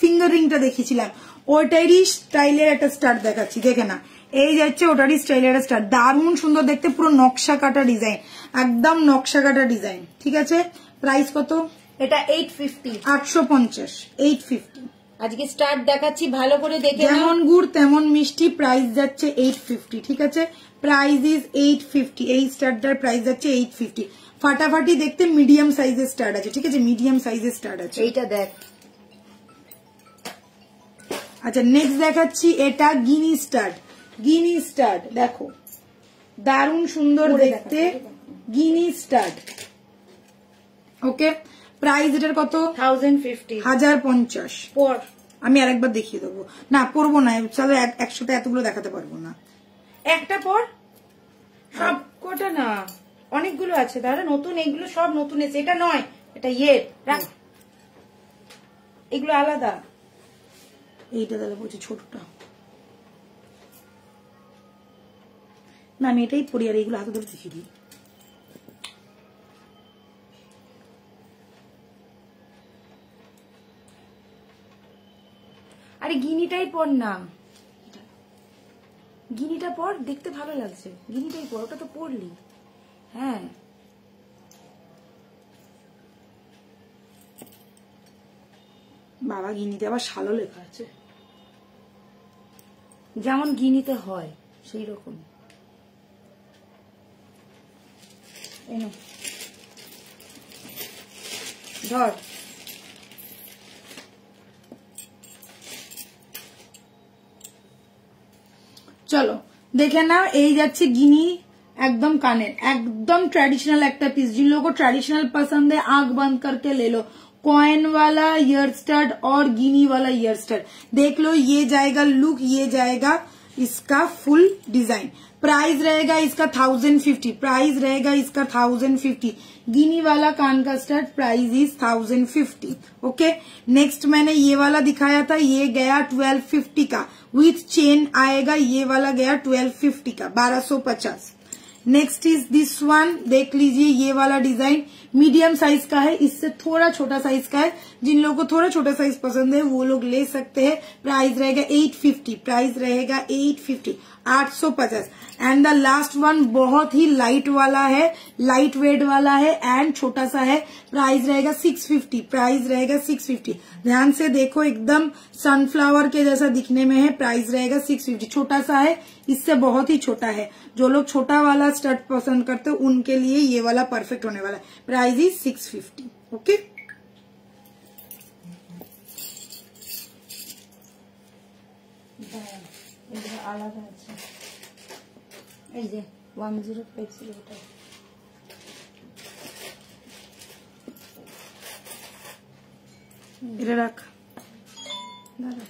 S1: ফিঙ্গার রিংটা দেখিয়েছিলাম ওটারই স্টাইলের একটা স্টার্ট দেখাচ্ছি, দেখে না। এই যাচ্ছে ওটারই স্টাইলের একটা স্টার্ট, দারুণ সুন্দর দেখতে, পুরো নকশা কাটা ডিজাইন, একদম নকশা কাটা ডিজাইন। ঠিক আছে, প্রাইস কত?
S2: এটা 850,
S1: 850, 850।
S2: আজকে স্টার্ট দেখাচ্ছি, ভালো করে দেখে নাও।
S1: যেমন গুড় তেমন মিষ্টি, প্রাইস যাচ্ছে 850। ঠিক আছে, প্রাইস ইজ 850। এই স্টার্টটার প্রাইস যাচ্ছে 850। ফাটাফাটি দেখতে, মিডিয়াম সাইজের স্টার্ট আছে। ঠিক আছে, মিডিয়াম সাইজের স্টার্ট আছে।
S2: এইটা দেখ।
S1: আচ্ছা, নেক্সট দেখাচ্ছি, এটা গিনি স্টার্ট। গিনি স্টার্ট দেখো, দারুণ সুন্দর দেখতে, গিনি স্টার্ট। ওকে, প্রাইস এটার কত?
S2: 1050,
S1: 1050।
S2: পর
S1: আমি আরেকবার দেখিয়ে দেবো। না, পরবো না, চলো একসাথে এতগুলো দেখাতে পারবো না।
S2: একটা পর, সব কটা না, অনেকগুলো আছে। দাঁড়া, নতুন, এগুলো সব নতুন এসে। এটা নয়, এটা ইয়ে রাখ, এগুলো আলাদা।
S1: এইটা দাদা বলছি ছোটটা। না, আমি এটাই পড়ি, আর এইগুলো হাতে ধরে দেখিয়ে দিই।
S2: আরে গিনিটাই পর না, গিনিটা পর, দেখতে ভালো লাগছে। গিনিটাই পর, ওটা তো পরলি। হ্যাঁ,
S1: বাবা, গিনিতে আবার শালো লেখা আছে,
S2: যেমন গিনিতে হয় সেই রকম। ধর,
S1: চলো দেখে নাও। এই যাচ্ছে গিনি, एकदम कानेर, एकदम ट्रेडिशनल एक्टा पीस। जिन लोगों को ट्रेडिशनल पसंद है आंख बंद करके ले लो। कॉइन वाला ईयर स्टड और गिनी वाला ईयर स्टड देख लो, ये जाएगा लुक, ये जाएगा इसका फुल डिजाइन। प्राइस रहेगा इसका 1050, प्राइस रहेगा इसका 1050। गिनी वाला कान का stud price is 1050। Okay, next मैंने ये वाला दिखाया था, ये गया 1250 का, विथ चेन आएगा। ये वाला गया 1250 का, 1250। नेक्स्ट इज दिस वन, देख लीजिए, ये वाला डिजाइन मीडियम साइज का है, इससे थोड़ा छोटा साइज का है। जिन लोगों को थोड़ा छोटा साइज पसंद है वो लोग ले सकते हैं। प्राइस रहेगा 850, प्राइस रहेगा 850, 850। एंड द लास्ट वन बहुत ही लाइट वाला है, लाइट वेट वाला है एंड छोटा सा है। प्राइस रहेगा 650, प्राइस रहेगा 650। ध्यान से देखो, एकदम सनफ्लावर के जैसा दिखने में है। प्राइस रहेगा 650, छोटा सा है, इससे बहुत ही छोटा है। जो लोग छोटा वाला स्टड पसंद करते हैं उनके लिए ये वाला परफेक्ट होने वाला है। Price is 650। ओके,
S2: আলাদা আছে, এই যে 1050 এটা।
S1: এটা রাখ দাঁড়া।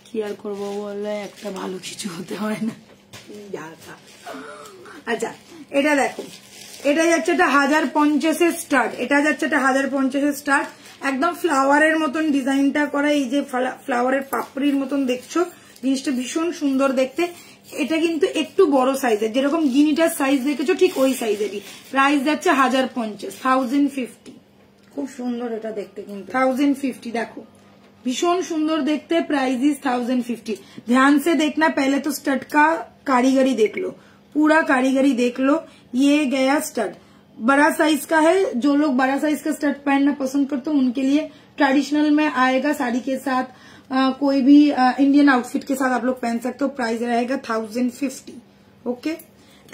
S1: কি আর করবো বললে, একটা ভালো কিছু হতে হয় না। আচ্ছা এটা দেখো, এটা যাচ্ছে একটা 1050 স্টার্ট, এটা যাচ্ছে একটা 1050 স্টার্ট, একদম ফ্লাওয়ারের মতন ডিজাইনটা করা, এই যে ফ্লাওয়ারের পাপড়ির মতন দেখছো, জিনিসটা ভীষণ সুন্দর দেখতে। এটা কিন্তু একটু বড় সাইজের, যেরকম গিনিটার সাইজ দেখেছো ঠিক ওই সাইজেরই। প্রাইস যাচ্ছে 1050, 1050।
S2: খুব সুন্দর এটা দেখতে, কিন্তু
S1: 1050 देखो भीषण सुंदर देखते। Price is 1050। ध्यान से देखना, पहले तो स्टड का कारीगरी देख लो, पूरा कारीगरी देख लो। ये गया स्टड, बड़ा साइज का है, जो लोग बड़ा साइज का स्टड पहनना पसंद करते हो उनके लिए ट्रेडिशनल में आएगा, साड़ी के साथ कोई भी इंडियन आउटफिट के साथ आप लोग पहन सकते हो। प्राइस रहेगा 1050। Okay,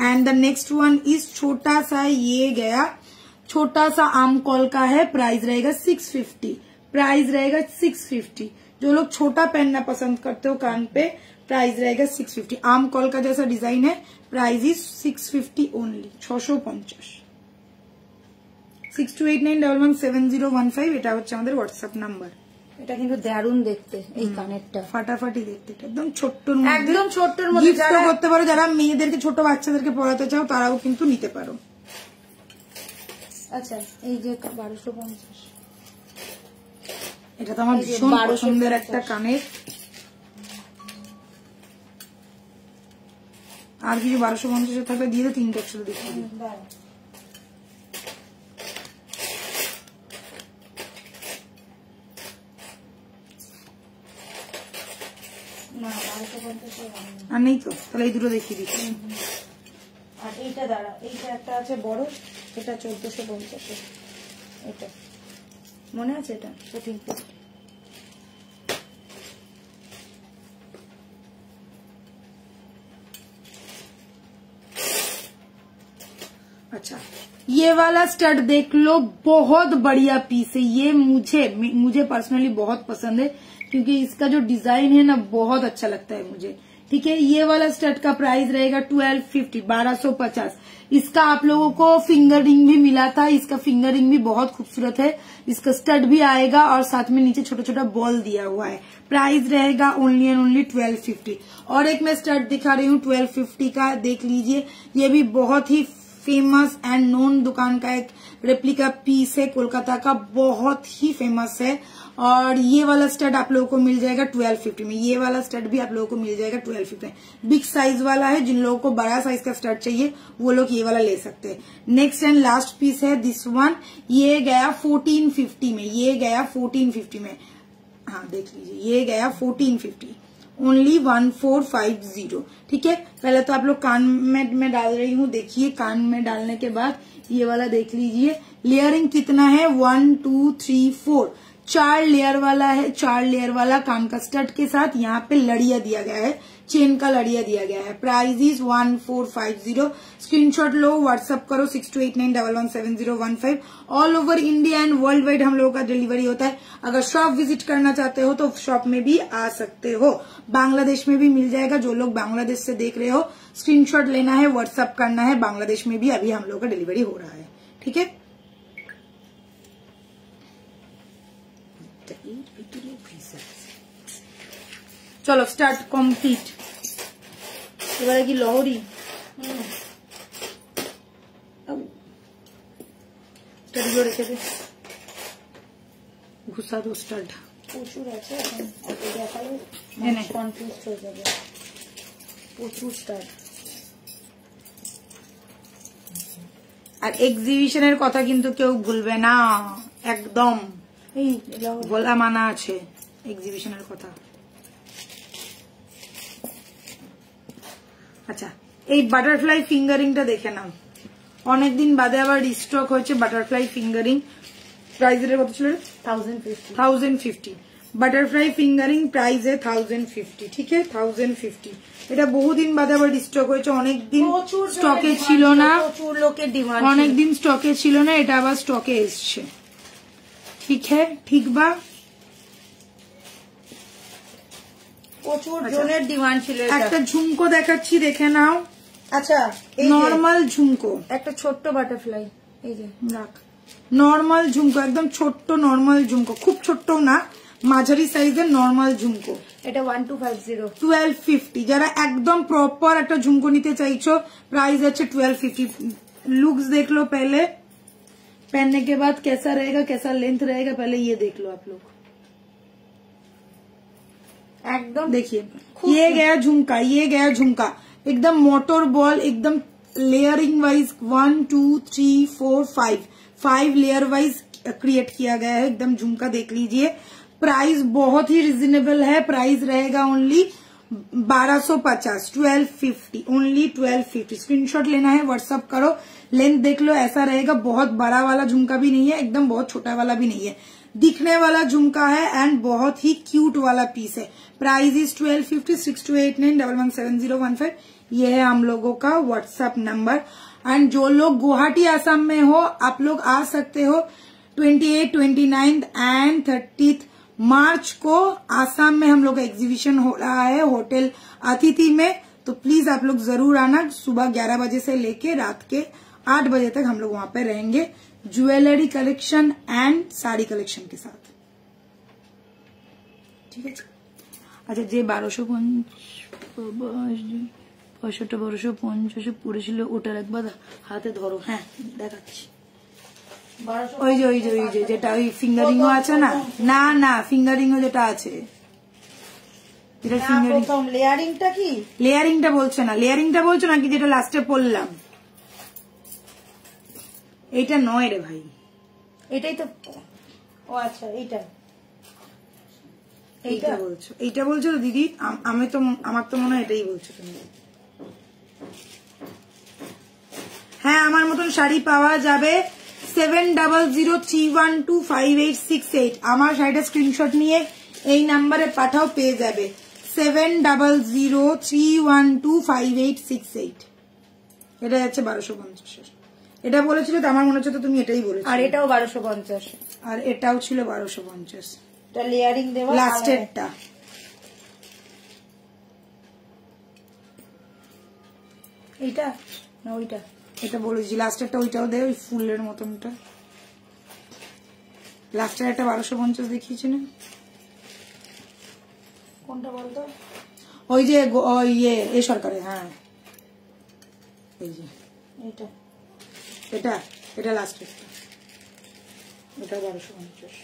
S1: and the next one is छोटा सा, ये गया छोटा सा आम कॉल का है, प्राइस रहेगा 650। प्राइस रहेगा 650। जो लोग छोटा पहनना पसंद करते हो कान पे, प्राइस रहेगा 650। आम कॉल का जैसा डिजाइन है, प्राइस इज 650 ओनली, 650। 6289117015 এটা হচ্ছে আমাদের হোয়াটসঅ্যাপ নাম্বার।
S2: এটা কিন্তু দারুণ দেখতে, এই কানেরটা
S1: ফাটাফাটি দেখতে, একদম ছোট্টর
S2: মধ্যে, একদম ছোট্টর মধ্যে
S1: যারা করতে পারো, যারা মেয়েদেরকে ছোট বাচ্চাদেরকে পড়াতে চাও তারাও কিন্তু নিতে পারো।
S2: আচ্ছা এই যে 1250,
S1: এটা তো আমার ভীষণ পছন্দের একটা কানের। আর কিছু 1250 থাকলে দিয়ে 3টা একসাথে দেখি। আর নেই তো, তাহলে এই দুটো দেখিয়ে দিচ্ছি।
S2: আর এইটা দাঁড়া, এইটা একটা আছে বড়, এটা 1450। এটা মনে আছে, এটা ঠিক।
S1: अच्छा ये वाला स्टड देख लो, बहुत बढ़िया पीस है ये। मुझे पर्सनली बहुत पसंद है, क्योंकि इसका जो डिजाइन है ना बहुत अच्छा लगता है मुझे। ठीक है, ये वाला स्टड का प्राइस रहेगा 1250, 1250। इसका आप लोगों को फिंगर रिंग भी मिला था, इसका फिंगर रिंग भी बहुत खूबसूरत है। इसका स्टड भी आएगा और साथ में नीचे छोटा छोटा बॉल दिया हुआ है। प्राइस रहेगा ओनली एंड ओनली 1250। और एक मैं स्टड दिखा रही हूँ 1250 का, देख लीजिए। ये भी बहुत ही फेमस एंड नोन दुकान का एक रेप्लिका पीस है, कोलकाता का, बहुत ही फेमस है। और ये वाला स्टड आप लोगों को मिल जाएगा 1250 में। ये वाला स्टड भी आप लोगों को मिल जाएगा 1250 में। बिग साइज वाला है, जिन लोगों को बड़ा साइज का स्टड चाहिए वो लोग ये वाला ले सकते हैं। नेक्स्ट एंड लास्ट पीस है दिस वन, ये गया 1450 में। ये गया 1450 में, हाँ देख लीजिए, ये गया 1450 ओनली 1450। ठीक है, पहले तो आप लोग कान में डाल रही हूँ, देखिए कान में डालने के बाद ये वाला देख लीजिए। लेयरिंग कितना है, 1 2 3 4, 4 लेयर वाला है। 4 लेयर वाला कान का स्टड के साथ यहाँ पे लड़िया दिया गया है, चेन का लड़िया दिया गया है। Price is 1450। स्क्रीनशॉट लो, व्हाट्सअप करो 6289117015। All over India and worldwide हम लोगों का डिलीवरी होता है। अगर शॉप विजिट करना चाहते हो तो शॉप में भी आ सकते हो, बांग्लादेश में भी मिल जाएगा। जो लोग बांग्लादेश से देख रहे हो स्क्रीनशॉट लेना है, व्हाट्सअप करना है। बांग्लादेश में भी अभी हम लोगों का डिलीवरी हो रहा है। ठीक है, चलो स्टार्ट कम्प्लीट। এবারে কি লহরি স্টাডগুলো রেখে দে, ঘুষা দো স্টাড
S2: প্রচুর আছে, এখন দেখালে কনফিউজ হয়ে যাবে। প্রচুর স্টাড।
S1: আর এক্সিবিশনের কথা কিন্তু কেউ ভুলবে না, একদম
S2: এই
S1: বলা মানা আছে এক্সিবিশনের কথা। আচ্ছা এই বাটারফ্লাই ফিঙ্গারিংটা দেখে নাও, অনেকদিন বাদে আবার রিস্টক হয়েছে বাটারফ্লাই ফিঙ্গারিং। প্রাইসের কত ছিল? 1050। বাটারফ্লাই ফিঙ্গারিং প্রাইস है 1050। ঠিক আছে, 1050। এটা বহুদিন বাদে আবার রিস্টক হয়েছে, অনেকদিন স্টকে ছিল না,
S2: প্রচুর লোকের ডিমান্ড,
S1: অনেকদিন স্টকে ছিল না, এটা আবার স্টকে এসছে। ঠিক है, ঠিক বা
S2: প্রচুর জনের ডিমান্ড ছিল।
S1: একটা ঝুমকো দেখাচ্ছি, দেখে নাও।
S2: আচ্ছা,
S1: নর্মাল ঝুমকো,
S2: একটা ছোট্ট বাটারফ্লাই, এই যে
S1: রাখ, নর্মাল ঝুমকো, একদম ছোট্ট নর্মাল ঝুমকো, খুব ছোট্ট না, মাঝারি সাইজের নর্মাল ঝুমকো।
S2: এটা 1250,
S1: 1250। যারা একদম प्रॉपर একটা ঝুমকো নিতে চাইছো, प्राइस আছে 1250। लुक्स देख लो पहले, पहनने के बाद कैसा रहेगा, कैसा लेंथ रहेगा, पहले ये देख लो आप लोग।
S2: एकदम
S1: देखिए ये गया झुमका, ये गया झुमका, एकदम मोटर बॉल, एकदम layering wise 1 2 3 4 5 layer wise create किया गया है एकदम झुमका। देख लीजिए, प्राइस बहुत ही रिजनेबल है, प्राइस रहेगा ओनली 1250, 1250, ओनली 1250। स्क्रीनशॉट लेना है, व्हाट्सअप करो, लेंथ देख लो, ऐसा रहेगा। बहुत बड़ा वाला झुमका भी नहीं है, एकदम बहुत छोटा वाला भी नहीं है, दिखने वाला झुमका है एंड बहुत ही क्यूट वाला पीस है। Price is 1250। 6289117015 ये है हम लोगों का व्हाट्सएप नंबर। एंड जो लोग गुवाहाटी असम में हो, आप लोग आ सकते हो 28, 29 एंड 30 मार्च को आसाम में हम लोग का एग्जीबिशन हो रहा है होटल अतिथि में। तो प्लीज आप लोग जरूर आना, सुबह 11 बजे से लेके रात के 8 बजे तक हम लोग वहां पे रहेंगे, jewellery collection and sari collection के साथ। ठीक है। अच्छा, যে 1250 পড়েছিল ওটার একবার হাতে ধরো। হ্যাঁ দেখাচ্ছি, ওই যে যেটা ওই ফিঙ্গারিংও আছে না, না না ফিঙ্গারিংও যেটা আছে, যেটা ফিঙ্গারিং।
S2: লেয়ারিংটা কি,
S1: লেয়ারিংটা বলছো না, লেয়ারিংটা বলছো নাকি যেটা লাস্টে পড়লাম? এইটা নয় রে ভাই,
S2: এটাই তো। ও আচ্ছা, এইটা
S1: এইটা বলছো, এইটা বলছো তো দিদি? আমি তো, আমার তো মনে হয় এটাই বলছো তুমি। হ্যাঁ, আমার মতন শাড়ি পাওয়া যাবে 7003125868। আমার শাড়িটা স্ক্রিনশট নিয়ে এই নাম্বারে পাঠাও, পেয়ে যাবে 7003125868। এটা যাচ্ছে 1250। এটা বলেছিল তো, আমার মনে হচ্ছে তো তুমি এটাই বলেছো।
S2: আর এটাও 1250,
S1: আর এটাও ছিল 1250।
S2: এটা লেয়ারিং দেওয়া
S1: লাস্টেরটা।
S2: এইটা না ওইটা?
S1: এটা বলেছি লাস্টেরটা, ওইটাও দে, ওই ফুলের মতনটা। লাস্টের একটা 1250 দেখিয়েছি না?
S2: কোনটা বলতো?
S1: ওই যে ইয়ে এ সরকারের। হ্যাঁ এই যে
S2: এটা,
S1: এটা এটা লাস্টেরটা, এটা 1250।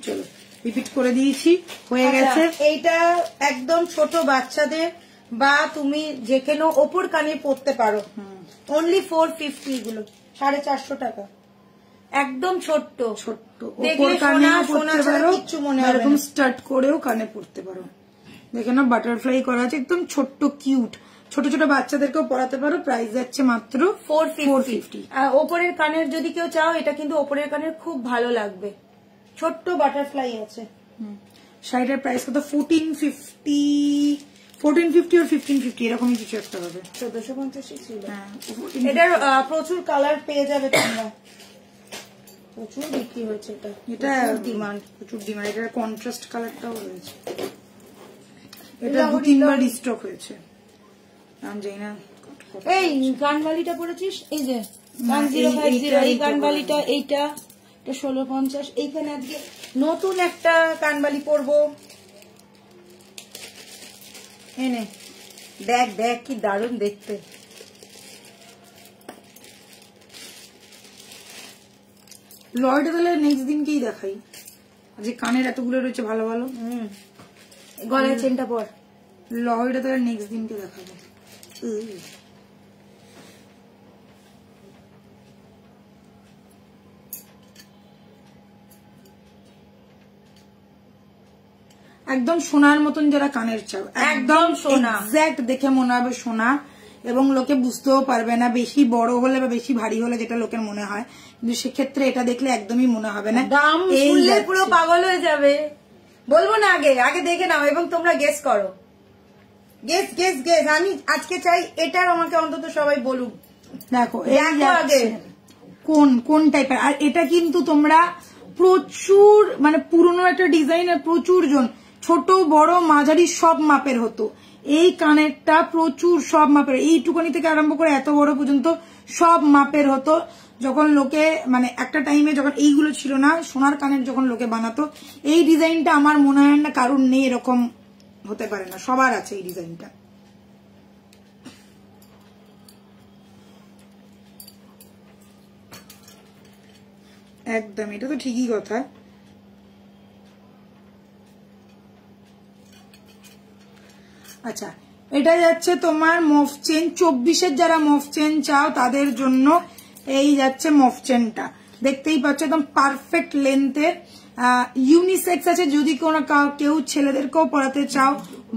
S1: চলো রিপিট করে দিয়েছি, হয়ে গেছে।
S2: এইটা একদম ছোট বাচ্চাদের বা তুমি যেখানে ওপর কানে পড়তে পারো, অনলি 450। এগুলো 450 টাকা, একদম ছোট্ট
S1: ছোট্ট,
S2: দেখলে
S1: কানে
S2: সোনা
S1: পড়তে
S2: ছাড়া
S1: পারো,
S2: কিচ্ছু মনে হবে না।
S1: এরকম স্টার্ট করেও কানে পড়তে পারো। দেখে না, বাটারফ্লাই করা আছে, একদম ছোট্ট কিউট, ছোট ছোট বাচ্চাদেরকেও পড়াতে পারো। প্রাইস যাচ্ছে মাত্র 450।
S2: আর ওপরের কানের যদি কেউ চাও, এটা কিন্তু ওপরের কানের খুব ভালো লাগবে, ছোট্ট বাটারফ্লাই আছে।
S1: শাড়িটার প্রাইস কত? 1450 আর 1550 এরকমই কিছু একটা হবে।
S2: 1450 ছিল।
S1: হ্যাঁ,
S2: এটার প্রচুর কালার পেয়ে যাবে তোমরা, প্রচুর বিক্রি হচ্ছে এটা।
S1: এটা
S2: ডিমান্ড,
S1: প্রচুর ডিমান্ড। এটার কন্ট্রাস্ট কালারটাও রয়েছে, এটা 2-3 বার রিস্টক হয়েছে। আমি জানি না।
S2: এই কানবালিটা পড়েছিস, এই যে 1050, এই কানবালিটা, এইটা 1650। এইখানে আজকে নতুন একটা কানবালি পরবো, এনে দেখ দেখ কি দারুণ দেখতে।
S1: লয়টা তাহলে নেক্সট দিনকেই দেখাই, আজকে কানের এতগুলো রয়েছে ভালো ভালো।
S2: গলার চেনটা পর,
S1: লয়টা তাহলে নেক্সট দিনকে দেখাবো। একদম সোনার মতন যারা কানের চাও, একদম সোনা এক্সাক্ট দেখে মনে হবে সোনা, এবং লোকে বুঝতেও পারবে না বেশি বড় হলে বা বেশি ভারী হলে, যেটা লোকের মনে হয়। কিন্তু সেক্ষেত্রে এটা দেখলে একদমই মনে হবে না।
S2: দাম শুনলে পুরো পাগল হয়ে যাবে। বলবো না, আগে আগে দেখে নাও এবং তোমরা গেস করো। Guess guess guess. আমি আজকে চাই এটার আমাকে অন্তত সবাই বলুক।
S1: দেখো আগে কোন কোন টাইপের। আর এটা কিন্তু তোমরা প্রচুর মানে পুরনো একটা ডিজাইনের প্রচুর জন, ছোট বড় মাঝারি সব মাপের হতো। এই কানেরটা প্রচুর সব মাপের, এইটুকুনি থেকে আরম্ভ করে এত বড় পর্যন্ত সব মাপের হতো। যখন লোকে মানে একটা টাইমে যখন এইগুলো ছিল না, সোনার কানের যখন লোকে বানাতো, এই ডিজাইনটা আমার মনে হয় না কারুর নেই, এরকম হতে পারে না, সবার আছে এই ডিজাইনটা। একদম, এটা তো ঠিকই কথা। আচ্ছা, এটা যাচ্ছে তোমার মফ চেন, 24-এর যারা মফ চেন চাও তাদের জন্য এই যাচ্ছে মফ চেনটা, দেখতেই পাচ্ছ একদম পারফেক্ট লেন্থের, ইউনিসেক্স আছে। যদি কোনো কেউ ছেলেদেরকেও পরাতে চাও,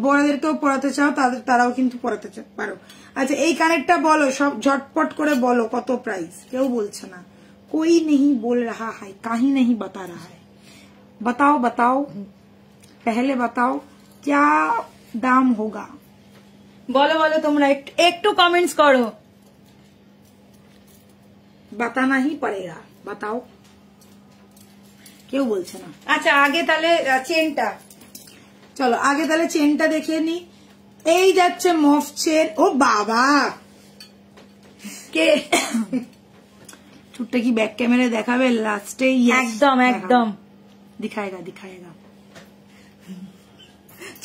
S1: বড়দেরকেও পরাতে চাও, তারাও কিন্তু পরাতে পারো। আচ্ছা, এই কানেরটা বলো, সব ঝটপট করে বলো কত প্রাইস। কেউ বলছে না, कोई नहीं बोल रहा है, कहीं नहीं बता रहा है। बताओ बताओ, पहले बताओ क्या दाम होगा।
S2: বলো বলো, তোমরা একটু কমেন্টস করো।
S1: बताना ही पड़ेगा, बताओ। কেউ বলছে না।
S2: আচ্ছা, আগে তাহলে চেনটা,
S1: চলো আগে তাহলে চেনটা দেখে নি। এই যাচ্ছে মফ চেন। ও বাবা, কে छुट्टे की बैक कैमरे देखा लास्ट
S2: एकदम एकदम
S1: दिखाएगा दिखाएगा।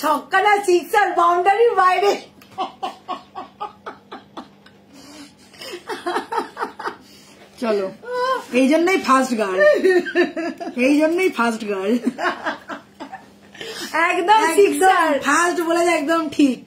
S2: छक्का ना सिक्सर, बाउंडारी বাইরে।
S1: চলো, এই জন্যই ফার্স্ট গার্ল, এই জন্যই ফার্স্ট গার্ল,
S2: একদম সিক্সর
S1: ফার্স্ট বলে একদম ঠিক।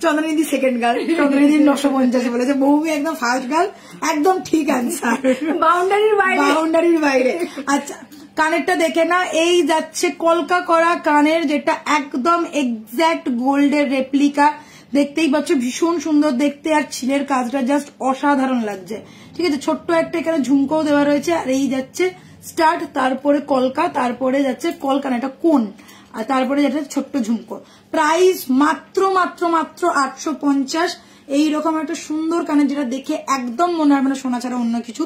S1: চন্দ্রনিধি সেকেন্ড গার্ল, চন্দ্রনিধি 950 বলেছে, বৌমি একদম ফার্স্ট গার্ল, একদম ঠিক আনসার,
S2: বাউন্ডারির বাইরে,
S1: বাউন্ডারির বাইরে। আচ্ছা, কানেরটা দেখে না, এই যাচ্ছে কলকা করা কানের, যেটা একদম এক্সাক্ট গোল্ডের রেপ্লিকা, দেখতেই পাচ্ছ ভীষণ সুন্দর দেখতে, আর ছিলের কাজটা জাস্ট অসাধারণ লাগছে। ঠিক আছে, ছোট্ট একটা এখানে ঝুমকোও দেওয়া রয়েছে, আর এই যাচ্ছে স্টার্ট, তারপরে কলকা, তারপরে যাচ্ছে কলকান, এটা কোন, আর তারপরে যেটা ছোট্ট ঝুমকো। প্রাইস মাত্র মাত্র মাত্র 850। এইরকম একটা সুন্দর কানের, যেটা দেখে একদম মনে হয় মানে সোনা ছাড়া অন্য কিছু,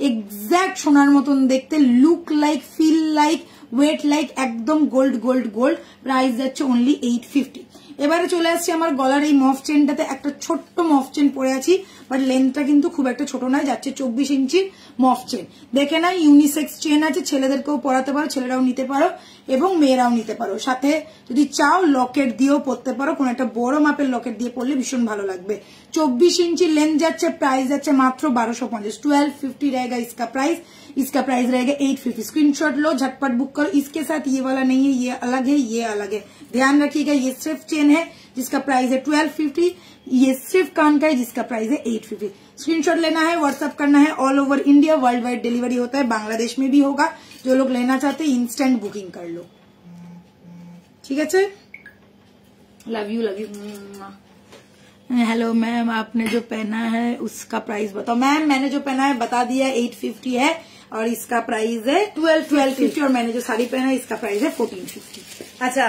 S1: এক্সাক্ট সোনার মতন দেখতে, look like, feel like, weight like, একদম গোল্ড গোল্ড গোল্ড। প্রাইস যাচ্ছে অনলি 850। এবারে চলে আসছি আমার গলার এই মফ চেনটাতে। একটা ছোট্ট মফ চেন পরে আছি, বাট লেন্থটা কিন্তু খুব একটা ছোট নয়, যাচ্ছে 24 ইঞ্চির মফ চেন। দেখে না, ইউনিসেক্স চেন আছে, ছেলেদেরকেও পরাতে পারো, ছেলেরাও নিতে পারো এবং মেয়েরাও নিতে পারো। সাথে যদি চাও লকেট দিয়েও পরতে পারো, কোন একটা বড় মাপের লকেট দিয়ে পরলে ভীষণ ভালো লাগবে। 24 इंची लेंथ जाच्छे, प्राइस जाच्छे मात्र 1250। 1250 रहेगा इसका प्राइस, इसका प्राइस रहेगा 850। स्क्रीनशॉट लो, झटपट बुक करो। इसके साथ ये वाला नहीं है, ये अलग है, ये अलग है, ध्यान रखिएगा। ये सिर्फ चेन है जिसका प्राइस है 1250, ये सिर्फ कान का है जिसका प्राइस है 850। स्क्रीनशॉट लेना है, व्हाट्सअप करना है। All over India world wide delivery होता है, बांग्लादेश में भी होगा। जो लोग लेना चाहते हैं इंस्टेंट बुकिंग कर लो, ठीक है। Love you love you. Hello ma'am, आपने जो पहना है उसका प्राइस बताओ। मैम मैंने जो पहना है बता दिया, 850 है और इसका प्राइस है 1250। और मैंने जो साड़ी पहना है इसका प्राइस है 1450।
S2: अच्छा,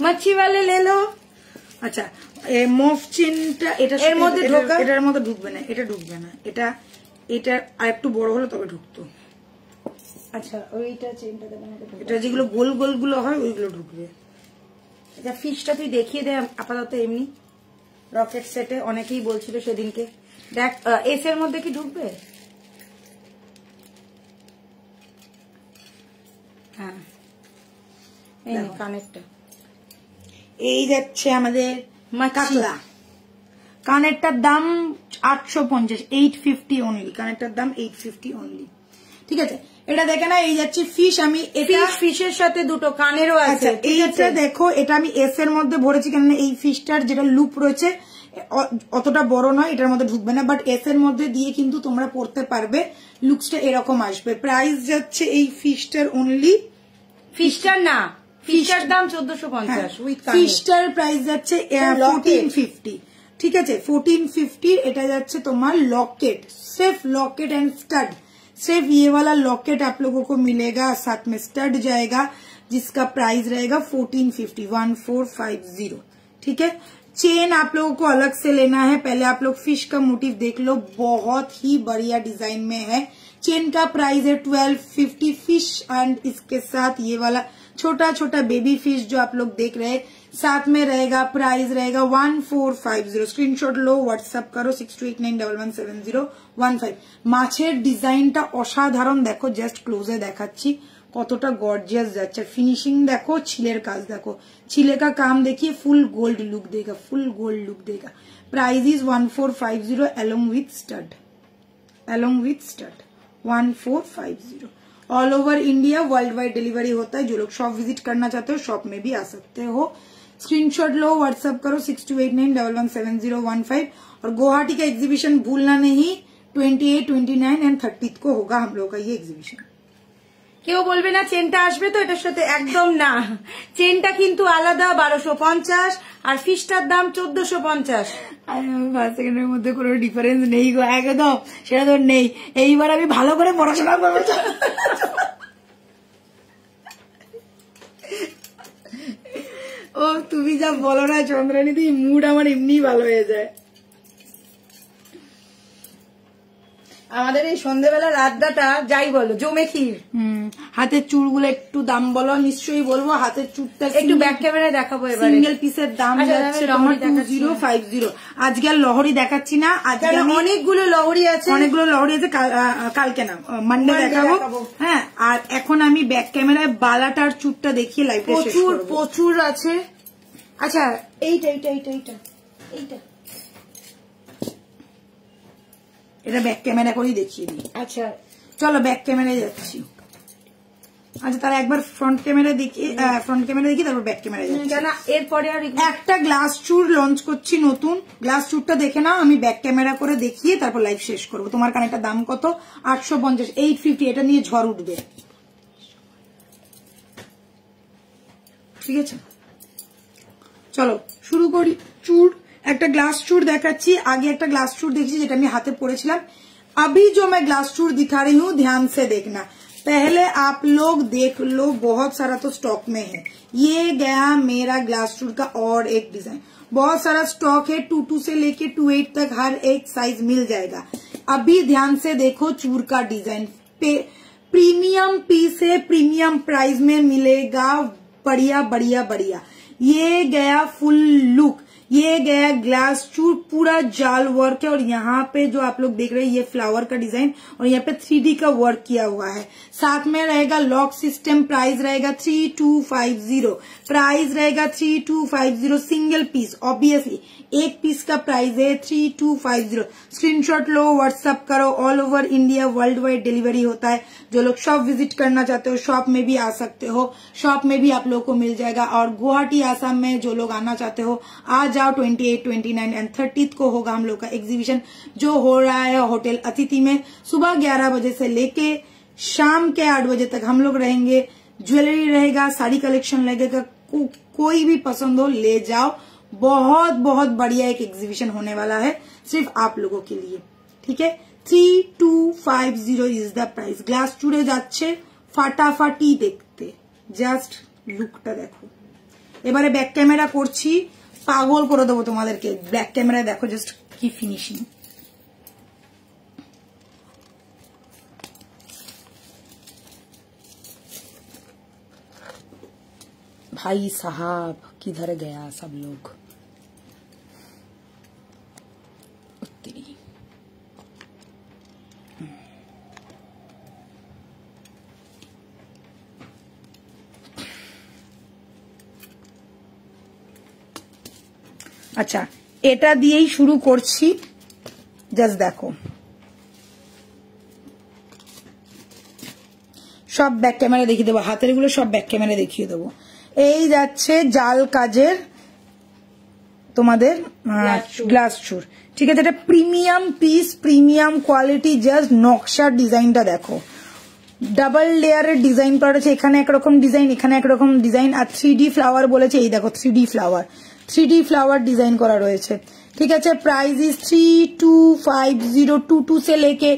S2: मच्छी वाले ले लो।
S1: আচ্ছা, মফ চেনটা এটার মধ্যে ঢুকবে না, এটা ঢুকবে না, এটা আর একটু বড় হলে তবে ঢুকতো।
S2: আচ্ছা, ওইটা চেনটা দেবেন,
S1: এটা যেগুলো গোল গোল গুলো হয় ওইগুলো ঢুকবে।
S2: আচ্ছা, ফিশটা তুই দেখিয়ে দে আপাতত এমনি রকেট সেটে, অনেকেই বলছিল সেদিনকে। দেখ এস এর মধ্যে কি ঢুকবে? হ্যাঁ, এই কানেরটা
S1: এই যাচ্ছে আমাদের কাতলা। কানেরটার দাম 850, 850 অনলি। কানেরটার দাম 850 অনলি, ঠিক আছে। এটা দেখে না, এই যাচ্ছে ফিশ। আমি এটা
S2: ফিশের সাথে দুটো কানেরও আছে।
S1: এইটা দেখো, এটা আমি এস এর মধ্যে ভরেছি, কেননা এই ফিশটার যেটা লুপ রয়েছে অতটা বড় নয়, এটার মধ্যে ঢুকবে না, বাট এস এর মধ্যে দিয়ে কিন্তু তোমরা পড়তে পারবে। লুকসটা এরকম আসবে। প্রাইস যাচ্ছে এই ফিশটার অনলি,
S2: ফিশটার না, ফিশটার দাম 1450 উইথ কানের।
S1: ফিশটার প্রাইস যাচ্ছে 1450, ঠিক আছে। 1450 এটা যাচ্ছে তোমার लॉकेट, सिर्फ लॉकेट एंड स्टड। सिर्फ ये वाला लॉकेट आप लोगों को मिलेगा, साथ में स्टड जाएगा, जिसका प्राइस रहेगा 1450, 1450, ठीक है। चेन आप लोगों को अलग से लेना है, पहले आप लोग फिश का मोटिव देख लो, बहुत ही बढ़िया डिजाइन में है। चेन का प्राइस है 1250 फिश एंड इसके साथ ये वाला छोटा छोटा बेबी फिश जो आप लोग देख रहे हैं साथ में रहेगा। प्राइस रहेगा 1450। स्क्रीनशॉट लो, व्हाट्सअप करो 6289117015। মাছের ডিজাইনটা অসাধারণ, দেখো জাস্ট ক্লোজে দেখাচ্ছি কতটা গর্জিয়াস যাচ্ছে। ফিনিশিং দেখো, छिलेर কাজ দেখো, छिले का काम देखिए, फुल गोल्ड लुक देगा, फुल गोल्ड लुक देगा। Price is 1450 along with stud, along with stud 1450। All over India world wide delivery होता है। जो लोग शॉप विजिट करना चाहते हो शॉप में भी आ सकते हो। स्क्रीनशॉट लो, व्हाट्सएप करो 6289117015। और गुवाहाटी का एग्जीबिशन भूलना नहीं, 28, 29 एंड 30 को होगा हम लोग का ये एग्जीबिशन।
S2: কেউ বলবে না চেনটা আসবে তো এটার সাথে, একদম না। চেনটা কিন্তু আলাদা 1250 আর ফিশটার দাম 1450।
S1: 5 সেকেন্ডের মধ্যে কোনো ডিফারেন্স নেই গো, একদম সেটা তো নেই। এইবার আমি ভালো করে পড়াশোনা করবো। ও তুমি যা বলো না চন্দ্রানীদি, মুড আমার এমনি ভালো হয়ে যায়।
S2: আমাদের এই সন্ধ্যেবেলার আড্ডাটা যাই বলো জমে ক্ষীর।
S1: হাতের চুড়গুলো একটু দাম বলো। নিশ্চয়ই বলবো, হাতের চুড়টা
S2: একটু ব্যাক ক্যামেরায় দেখাবো এবারে।
S1: সিঙ্গেল পিসের দাম যাচ্ছে তোমার 2050। আজকে আর লহরি দেখাচ্ছি না, আজকে
S2: অনেকগুলো লহরি আছে,
S1: অনেকগুলো লহরি আছে, কালকে না মানডে দেখাবো। হ্যাঁ, আর এখন আমি ব্যাক ক্যামেরায় বালাটার চুড়টা দেখিয়ে লাইভ
S2: প্রচুর প্রচুর আছে। আচ্ছা এইটা এইটা এইটা এইটা এইটা
S1: এটা ব্যাক ক্যামেরা করেই দেখিয়ে দিই।
S2: আচ্ছা
S1: চলো ব্যাক ক্যামেরায় যাচ্ছি। আচ্ছা তারা একবার ফ্রন্ট ক্যামেরা দেখি, ফ্রন্ট ক্যামেরা দেখি তারপর ব্যাক ক্যামেরা যাচ্ছি।
S2: কেন এরপরে আর
S1: একটা গ্লাস চুর লঞ্চ করছি নতুন, গ্লাস চুরটা দেখে নাও, আমি ব্যাক ক্যামেরা করে দেখিয়ে তারপর লাইভ শেষ করবো। তোমার কানেরটা দাম কত? 850, 850। এটা নিয়ে ঝড় উঠবে, ঠিক আছে? চলো শুরু করি। চুর একটা গ্लास चूर देखाচ্ছি। आगे একটা ग्लास चूर देखी যেটা আমি हाथे পড়েছিলাম। अभी जो मैं ग्लास चूर दिखा रही हूँ ध्यान से देखना, पहले आप लोग देख लो, बहुत सारा तो स्टॉक में है। ये गया मेरा ग्लास चूर का और एक डिजाइन, बहुत सारा स्टॉक है, 22 से लेके 28 तक हर एक साइज मिल जाएगा। अभी ध्यान से देखो चूर का डिजाइन, प्रीमियम पीस है, प्रीमियम प्राइस में मिलेगा, बढ़िया बढ़िया बढ़िया। ये गया फुल लुक, ये गया ग्लास चूर, पूरा जाल वर्क है। और यहाँ पे जो आप लोग देख रहे हैं ये फ्लावर का डिजाइन और यहाँ पे 3D का वर्क किया हुआ है। साथ में रहेगा लॉक सिस्टम। प्राइस रहेगा 3250, प्राइस रहेगा 3250। सिंगल पीस, ऑब्वियसली एक पीस का प्राइस है 3250। स्क्रीनशॉट लो, व्हाट्सएप करो। All over India world wide delivery होता है। जो लोग शॉप विजिट करना चाहते हो शॉप में भी आ सकते हो, शॉप में भी आप लोगों को मिल जाएगा। और गुवाहाटी आसाम में जो लोग आना चाहते हो आ जाओ। 28, 29 एंड 30 को होगा हम लोग का एग्जीबिशन, जो हो रहा है होटल अतिथि में। सुबह 11 बजे से लेके शाम के 8 बजे तक हम लोग रहेंगे। ज्वेलरी रहेगा, साड़ी कलेक्शन लगेगा, कोई भी पसंद हो ले जाओ। बहुत बहुत बढ़िया एक एग्जीबिशन होने वाला है सिर्फ आप लोगों के लिए, ठीक है? 3250 इज द प्राइस। ग्लास चूड़े যাচ্ছে ফাটাফাটি দেখতে, জাস্ট লুকটা দেখো। এবারে ব্যাক ক্যামেরা করছি, পাগল করে দেবো তোমাদেরকে। ব্যাক ক্যামেরায় দেখো জাস্ট কি ফিনিশিং। भाई साहब किधर गया सब लोग? उत्तरी আচ্ছা এটা দিয়েই শুরু করছি। জাস্ট দেখো সব ব্যাক ক্যামেরা দেখিয়ে দেবো, হাতের গুলো সব ব্যাক ক্যামেরা দেখিয়ে দেবো। এই যাচ্ছে জাল কাজের তোমাদের গ্লাস চুর, ঠিক আছে? এটা premium piece, premium quality. Just নকশার ডিজাইনটা দেখো, ডাবল লেয়ারের ডিজাইন করা আছে। এখানে একরকম ডিজাইন, এখানে একরকম ডিজাইন, আর 3D ফ্লাওয়ার বলেছে। এই দেখো 3D flower, 3D flower design करा रहे, ठीक है? Price is 3250। 22 से लेके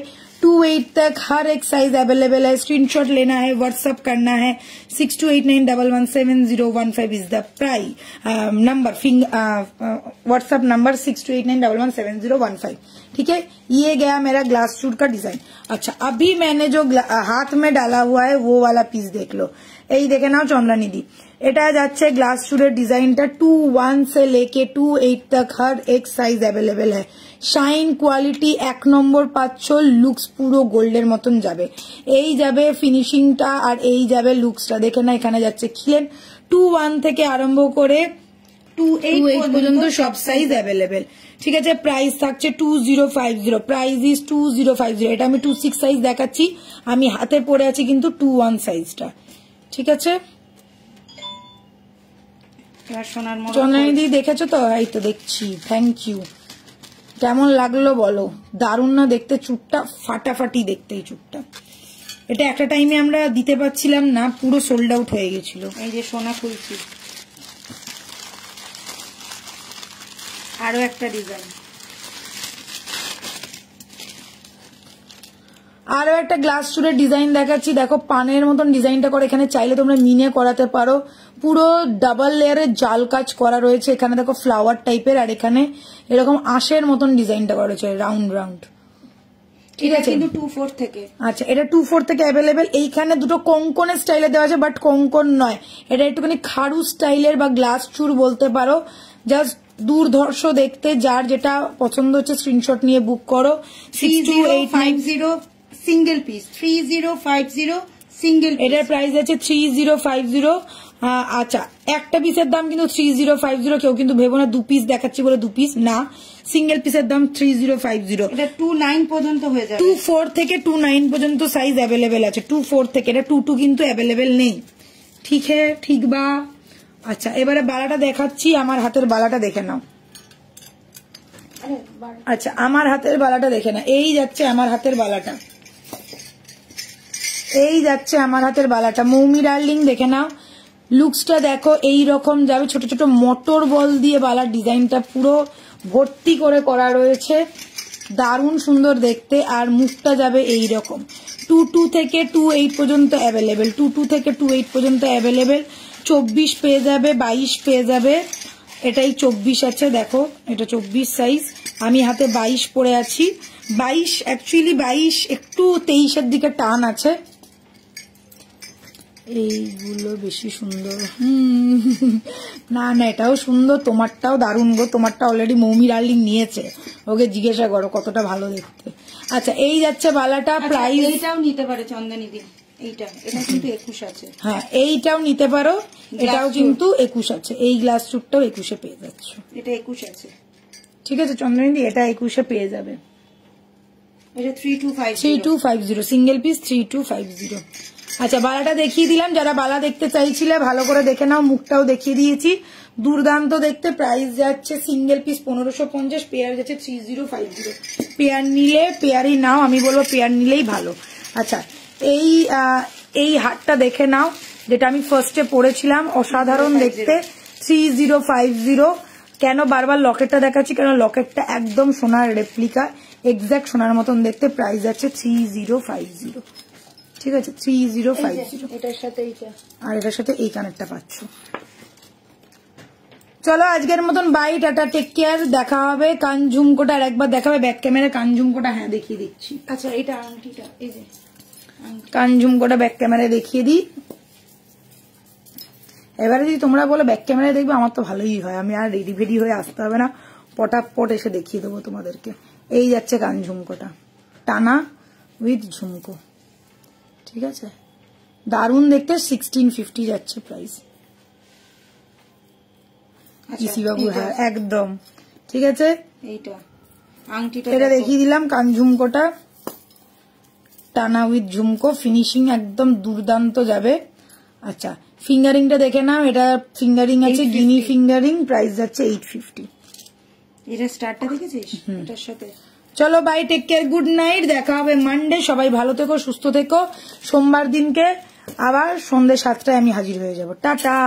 S1: 2-8 तक हर एक साइज अवेलेबल है। स्क्रीनशॉट लेना है, व्हाट्सअप करना है। 6289117015 is the price number, WhatsApp number 6289117015। ठीक है, ये गया मेरा ग्लास शूट का डिजाइन। अच्छा, अभी मैंने जो हाथ में डाला हुआ है वो वाला पीस देख लो। यही देखे ना चंद्रानिधि, এটা যাচ্ছে গ্লাস চুড়ের ডিজাইনটা 2-1 से लेके 2-8 तक हर एक साइज अवेलेबल है। শাইন কোয়ালিটি 1 নম্বর পাচ্ছ, লুকস পুরো গোল্ডের মতন যাবে। এই যাবে ফিনিশিংটা আর এই যাবে লুকসটা। দেখে না এখানে যাচ্ছে খিলেন 2-1 থেকে আরম্ভ করে 2-8 পর্যন্ত সব সাইজ অ্যাভেলেবেল। ঠিক আছে, প্রাইস থাকছে 2050, প্রাইস ইজ 2050। এটা আমি 26 সাইজ দেখাচ্ছি, আমি হাতে পরে আছি কিন্তু 21 সাইজটা। ঠিক আছে, চন্দ্রানিধি দেখেছো তো? এই তো দেখছি, থ্যাংক ইউ। কেমন লাগলো বলো? দারুণ না দেখতে? চুটটা ফাটাফাটি দেখতে এই চুটটা। এটা একটা টাইমে আমরা দিতে পারছিলাম না, পুরো সোল্ড আউট হয়ে গেছিল।
S2: এই যে সোনা খুলছি, আরো একটা ডিজাইন,
S1: আরো একটা গ্লাস চুড়ের ডিজাইন দেখাচ্ছি। দেখো পানের মতন ডিজাইনটা করে, এখানে চাইলে তোমরা মিনে করাতে পারো। পুরো ডাবল লেয়ারের জাল কাজ করা রয়েছে। এখানে দেখো ফ্লাওয়ার টাইপের, আর এখানে এরকম আঁশের মতন ডিজাইনটা করা রয়েছে রাউন্ড রাউন্ড। ঠিক আছে,
S2: কিন্তু 2-4 থেকে।
S1: আচ্ছা, এটা 2-4 থেকে অ্যাভেলেবেল। এইখানে দুটো কোঙ্কনের স্টাইলে দেওয়া আছে, বাট কোঙ্কন নয়, এটা একটুখানি খাড়ু স্টাইলের বা গ্লাস চুর বলতে পারো। জাস্ট দুর্ধর্ষ দেখতে, যার যেটা পছন্দ হচ্ছে স্ক্রিনশট নিয়ে বুক করো।
S2: 6050 সিঙ্গেল পিস, 3050 সিঙ্গেল।
S1: এটার প্রাইস আছে 3050। আচ্ছা, একটা পিসের দাম কিন্তু 3050। কেউ কিন্তু ভেবো না 2 পিস দেখাচ্ছি বলে 2 পিস না, সিঙ্গেল পিসের দাম 3050।
S2: এটা 2-9 পর্যন্ত হয়ে যাবে।
S1: 2-4 থেকে 2-9 পর্যন্ত সাইজ অ্যাভেলেবেল আছে। 2-4 থেকে, এটা 2-2 কিন্তু অ্যাভেলেবেল নেই। ঠিক হ্যাঁ, ঠিক বা? আচ্ছা, এবারে বালাটা দেখাচ্ছি। আমার হাতের বালাটা দেখে নাও। আচ্ছা, আমার হাতের বালাটা দেখে না। এই যাচ্ছে আমার হাতের বালাটা, এই যাচ্ছে আমার হাতের বালাটা। মৌমি ডার্লিং দেখে নাও, লুকসটা দেখো এই রকম যাবে। ছোট ছোট মোটর বল দিয়ে বালার ডিজাইনটা পুরো ভর্তি করে করা রয়েছে, দারুণ সুন্দর দেখতে। আর মুখটা যাবে এই রকম। 2-2 থেকে 2-8 পর্যন্ত অ্যাভেলেবেল, 2-2 থেকে 2-8 পর্যন্ত অ্যাভেলেবেল। 24 পেয়ে যাবে, 22 পেয়ে যাবে। এটাই 24 আছে, দেখো এটা 24 সাইজ। আমি হাতে 22 পরে আছি। 22 অ্যাকচুয়ালি 22 একটু 23-এর দিকে টান আছে। এইগুলো বেশি সুন্দর। না না, এটাও সুন্দর, তোমারটাও দারুণ গো। তোমারটা অলরেডি মৌমি ডার্লিং নিয়েছে, ওকে জিজ্ঞাসা করো কতটা ভালো দেখতে। আচ্ছা, এই যাচ্ছে বালাটা। প্রাইস
S2: এইটাও নিতে পারে চন্দনিদি, এটা কিন্তু 21 আছে।
S1: হ্যাঁ, এইটাও নিতে পারো, এটাও কিন্তু 21 আছে। এই গ্লাস চুটটাও 21-এ পেয়ে যাচ্ছ।
S2: এটা 21 আছে।
S1: ঠিক আছে চন্দ্রনিধি, এটা 21-এ পেয়ে যাবে।
S2: এটা 3250,
S1: 3250 সিঙ্গেল পিস 3250। আচ্ছা, বালাটা দেখিয়ে দিলাম। যারা বালা দেখতে চাইছিলে ভালো করে দেখে নাও, মুখটাও দেখিয়ে দিয়েছি। দুর্দান্ত দেখতে। প্রাইস যাচ্ছে সিঙ্গেল পিস 1550, পেয়ার যাচ্ছে 3050। পেয়ার নিলে পেয়ারই নাও, আমি বলবো পেয়ার নিলেই ভালো। আচ্ছা, এই হারটা দেখে নাও, যেটা আমি ফার্স্টে পরেছিলাম, অসাধারণ দেখতে। 3050। কেন বারবার লকেটটা দেখাচ্ছি, কেন লকেটটা একদম সোনার রেপ্লিকা, এক্সাক্ট সোনার মতন দেখতে। প্রাইস আছে 3050। ঠিক আছে, 3050।
S2: এটার সাথে এইটা,
S1: আর এটার সাথে এই কানেরটা পাচ্ছ। চলো আজকের মতন বাই, টাটা, টেক কেয়ার। দেখা হবে। কান ঝুমকোটা আর একবার দেখাবে ব্যাক ক্যামেরা। কান ঝুমকোটা হ্যাঁ দেখিয়ে দিচ্ছি।
S2: আচ্ছা, এটা আংটিটা, এই যে
S1: কান ঝুমকোটা ব্যাক ক্যামেরায় দেখিয়ে দিই। এবারে যদি তোমরা বলো ব্যাক ক্যামেরায় দেখবে, আমার তো ভালোই হয়, আমি আর রেডি ফেডি হয়ে আসতে হবে না, পটাপট এসে দেখিয়ে দেবো তোমাদেরকে। এই যাচ্ছে কান ঝুমকোটা, টানা উইথ ঝুমকো। ঠিক আছে, দারুণ দেখতে। 1650 যাচ্ছে প্রাইস। বাবু হ্যাঁ একদম ঠিক আছে।
S2: এইটা আংটিটা
S1: এটা দেখিয়ে দিলাম। কান ঝুমকোটা টানা উইথ ঝুমকো, ফিনিশিং একদম দুর্দান্ত যাবে। আচ্ছা, ফিঙ্গারিংটা দেখে নাও। এটা ফিঙ্গারিং আছে, গিনি ফিঙ্গারিং। প্রাইস যাচ্ছে 850।
S2: এটা স্টারটা দেখেছিস এটার সাথে।
S1: চলো bye, take care, good night. দেখা হবে মানডে। সবাই ভালো থেকো, সুস্থ থেকো। সোমবার দিনকে আবার সন্ধ্যে 7টায় আমি হাজির হয়ে যাব। টাটা।